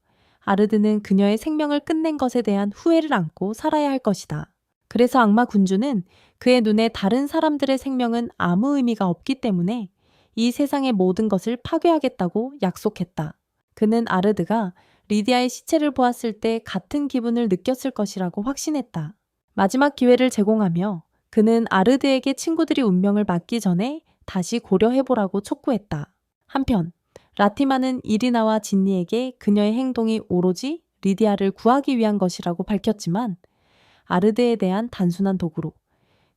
아르드는 그녀의 생명을 끝낸 것에 대한 후회를 안고 살아야 할 것이다. 그래서 악마 군주는 그의 눈에 다른 사람들의 생명은 아무 의미가 없기 때문에 이 세상의 모든 것을 파괴하겠다고 약속했다. 그는 아르드가 리디아의 시체를 보았을 때 같은 기분을 느꼈을 것이라고 확신했다. 마지막 기회를 제공하며 그는 아르드에게 친구들이 운명을 맡기 전에 다시 고려해보라고 촉구했다. 한편 라티마는 이리나와 진니에게 그녀의 행동이 오로지 리디아를 구하기 위한 것이라고 밝혔지만 아르드에 대한 단순한 도구로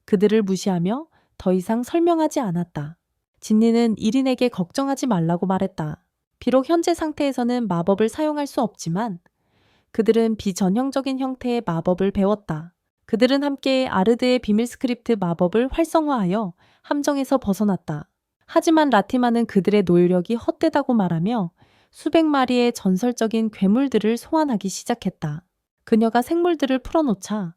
그들을 무시하며 더 이상 설명하지 않았다. 진니는 이린에게 걱정하지 말라고 말했다. 비록 현재 상태에서는 마법을 사용할 수 없지만 그들은 비전형적인 형태의 마법을 배웠다. 그들은 함께 아르드의 비밀 스크립트 마법을 활성화하여 함정에서 벗어났다. 하지만 라티마는 그들의 노력이 헛되다고 말하며 수백 마리의 전설적인 괴물들을 소환하기 시작했다. 그녀가 생물들을 풀어놓자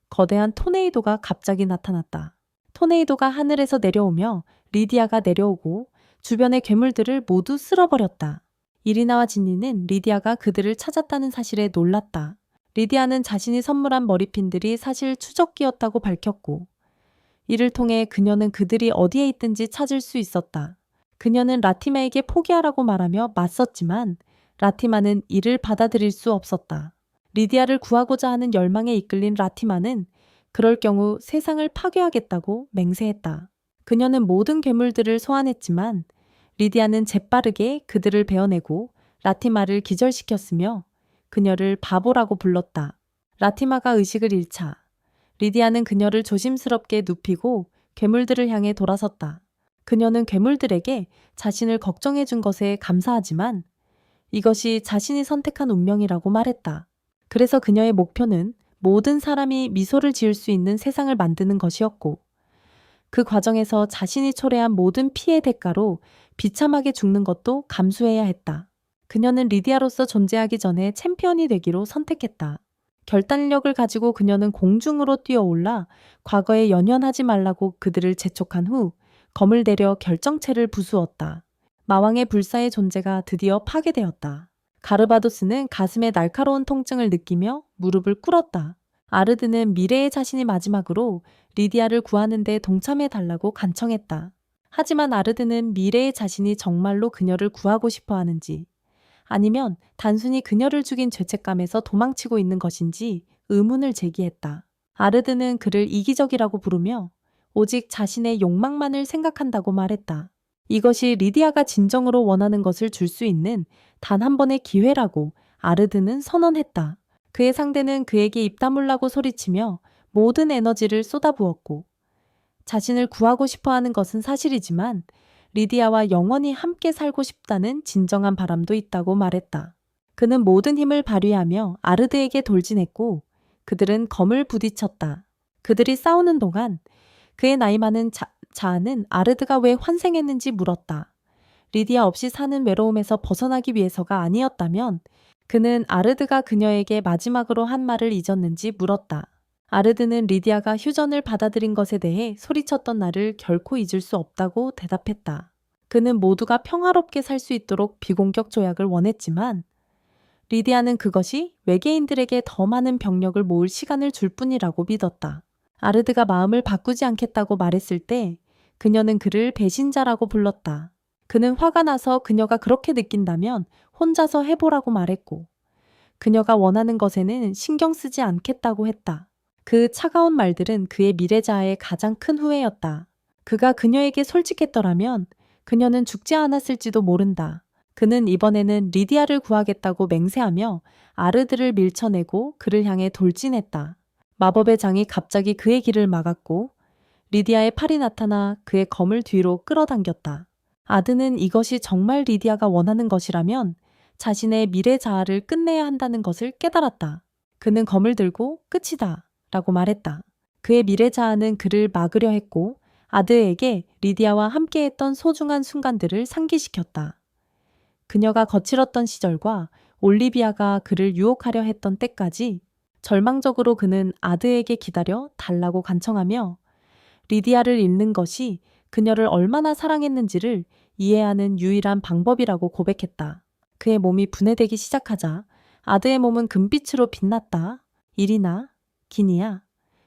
거대한 토네이도가 갑자기 나타났다. 토네이도가 하늘에서 내려오며 리디아가 내려오고 주변의 괴물들을 모두 쓸어버렸다. 이리나와 진니는 리디아가 그들을 찾았다는 사실에 놀랐다. 리디아는 자신이 선물한 머리핀들이 사실 추적기였다고 밝혔고 이를 통해 그녀는 그들이 어디에 있든지 찾을 수 있었다. 그녀는 라티마에게 포기하라고 말하며 맞섰지만 라티마는 이를 받아들일 수 없었다. 리디아를 구하고자 하는 열망에 이끌린 라티마는 그럴 경우 세상을 파괴하겠다고 맹세했다. 그녀는 모든 괴물들을 소환했지만 리디아는 재빠르게 그들을 베어내고 라티마를 기절시켰으며 그녀를 바보라고 불렀다. 라티마가 의식을 잃자 리디아는 그녀를 조심스럽게 눕히고 괴물들을 향해 돌아섰다. 그녀는 괴물들에게 자신을 걱정해 준 것에 감사하지만 이것이 자신이 선택한 운명이라고 말했다. 그래서 그녀의 목표는 모든 사람이 미소를 지을 수 있는 세상을 만드는 것이었고 그 과정에서 자신이 초래한 모든 피해 대가로 비참하게 죽는 것도 감수해야 했다. 그녀는 리디아로서 존재하기 전에 챔피언이 되기로 선택했다. 결단력을 가지고 그녀는 공중으로 뛰어올라 과거에 연연하지 말라고 그들을 재촉한 후 검을 내려 결정체를 부수었다. 마왕의 불사의 존재가 드디어 파괴되었다. 가르바도스는 가슴에 날카로운 통증을 느끼며 무릎을 꿇었다. 아르드는 미래의 자신이 마지막으로 리디아를 구하는 데 동참해달라고 간청했다. 하지만 아르드는 미래의 자신이 정말로 그녀를 구하고 싶어 하는지 아니면 단순히 그녀를 죽인 죄책감에서 도망치고 있는 것인지 의문을 제기했다. 아르드는 그를 이기적이라고 부르며 오직 자신의 욕망만을 생각한다고 말했다. 이것이 리디아가 진정으로 원하는 것을 줄 수 있는 단 한 번의 기회라고 아르드는 선언했다. 그의 상대는 그에게 입 다물라고 소리치며 모든 에너지를 쏟아부었고 자신을 구하고 싶어하는 것은 사실이지만 리디아와 영원히 함께 살고 싶다는 진정한 바람도 있다고 말했다. 그는 모든 힘을 발휘하며 아르드에게 돌진했고 그들은 검을 부딪혔다. 그들이 싸우는 동안 그의 나이 많은 자아는 아르드가 왜 환생했는지 물었다. 리디아 없이 사는 외로움에서 벗어나기 위해서가 아니었다면 그는 아르드가 그녀에게 마지막으로 한 말을 잊었는지 물었다. 아르드는 리디아가 휴전을 받아들인 것에 대해 소리쳤던 날을 결코 잊을 수 없다고 대답했다. 그는 모두가 평화롭게 살 수 있도록 비공격 조약을 원했지만 리디아는 그것이 외계인들에게 더 많은 병력을 모을 시간을 줄 뿐이라고 믿었다. 아르드가 마음을 바꾸지 않겠다고 말했을 때 그녀는 그를 배신자라고 불렀다. 그는 화가 나서 그녀가 그렇게 느낀다면 혼자서 해보라고 말했고 그녀가 원하는 것에는 신경 쓰지 않겠다고 했다. 그 차가운 말들은 그의 미래자아의 가장 큰 후회였다. 그가 그녀에게 솔직했더라면 그녀는 죽지 않았을지도 모른다. 그는 이번에는 리디아를 구하겠다고 맹세하며 아르드를 밀쳐내고 그를 향해 돌진했다. 마법의 장이 갑자기 그의 길을 막았고 리디아의 팔이 나타나 그의 검을 뒤로 끌어당겼다. 아드는 이것이 정말 리디아가 원하는 것이라면 자신의 미래 자아를 끝내야 한다는 것을 깨달았다. 그는 검을 들고 끝이다 라고 말했다. 그의 미래 자아는 그를 막으려 했고 아드에게 리디아와 함께했던 소중한 순간들을 상기시켰다. 그녀가 거칠었던 시절과 올리비아가 그를 유혹하려 했던 때까지 절망적으로 그는 아드에게 기다려 달라고 간청하며 리디아를 잃는 것이 그녀를 얼마나 사랑했는지를 이해하는 유일한 방법이라고 고백했다. 그의 몸이 분해되기 시작하자 아드의 몸은 금빛으로 빛났다. 이리나, 기니야,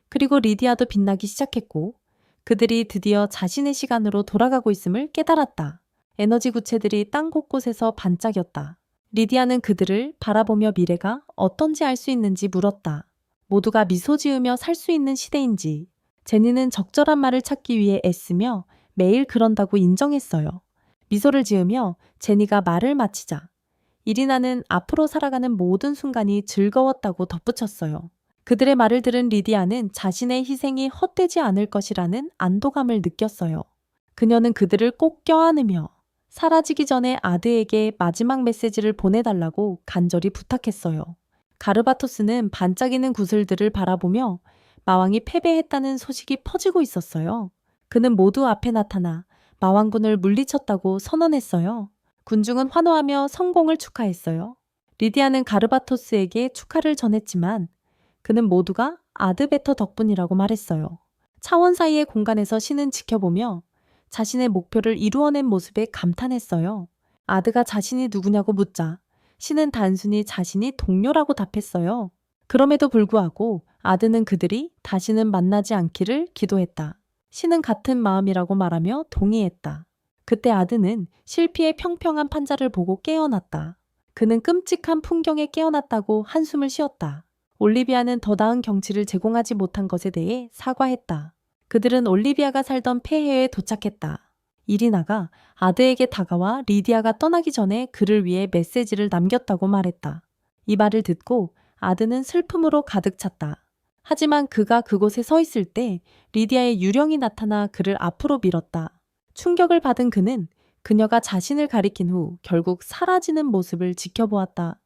그리고 리디아도 빛나기 시작했고 그들이 드디어 자신의 시간으로 돌아가고 있음을 깨달았다. 에너지 구체들이 땅 곳곳에서 반짝였다. 리디아는 그들을 바라보며 미래가 어떤지 알 수 있는지 물었다. 모두가 미소 지으며 살 수 있는 시대인지. 제니는 적절한 말을 찾기 위해 애쓰며 매일 그런다고 인정했어요. 미소를 지으며 제니가 말을 마치자 이리나는 앞으로 살아가는 모든 순간이 즐거웠다고 덧붙였어요. 그들의 말을 들은 리디아는 자신의 희생이 헛되지 않을 것이라는 안도감을 느꼈어요. 그녀는 그들을 꼭 껴안으며 사라지기 전에 아드에게 마지막 메시지를 보내달라고 간절히 부탁했어요. 가르바토스는 반짝이는 구슬들을 바라보며 마왕이 패배했다는 소식이 퍼지고 있었어요. 그는 모두 앞에 나타나 마왕군을 물리쳤다고 선언했어요. 군중은 환호하며 성공을 축하했어요. 리디아는 가르바토스에게 축하를 전했지만 그는 모두가 아드베터 덕분이라고 말했어요. 차원 사이의 공간에서 신은 지켜보며 자신의 목표를 이루어낸 모습에 감탄했어요. 아드가 자신이 누구냐고 묻자 신은 단순히 자신이 동료라고 답했어요. 그럼에도 불구하고 아드는 그들이 다시는 만나지 않기를 기도했다. 신은 같은 마음이라고 말하며 동의했다. 그때 아드는 실피의 평평한 판자를 보고 깨어났다. 그는 끔찍한 풍경에 깨어났다고 한숨을 쉬었다. 올리비아는 더 나은 경치를 제공하지 못한 것에 대해 사과했다. 그들은 올리비아가 살던 폐해에 도착했다. 이리나가 아드에게 다가와 리디아가 떠나기 전에 그를 위해 메시지를 남겼다고 말했다. 이 말을 듣고 아드는 슬픔으로 가득 찼다. 하지만 그가 그곳에 서 있을 때 리디아의 유령이 나타나 그를 앞으로 밀었다. 충격을 받은 그는 그녀가 자신을 가리킨 후 결국 사라지는 모습을 지켜보았다.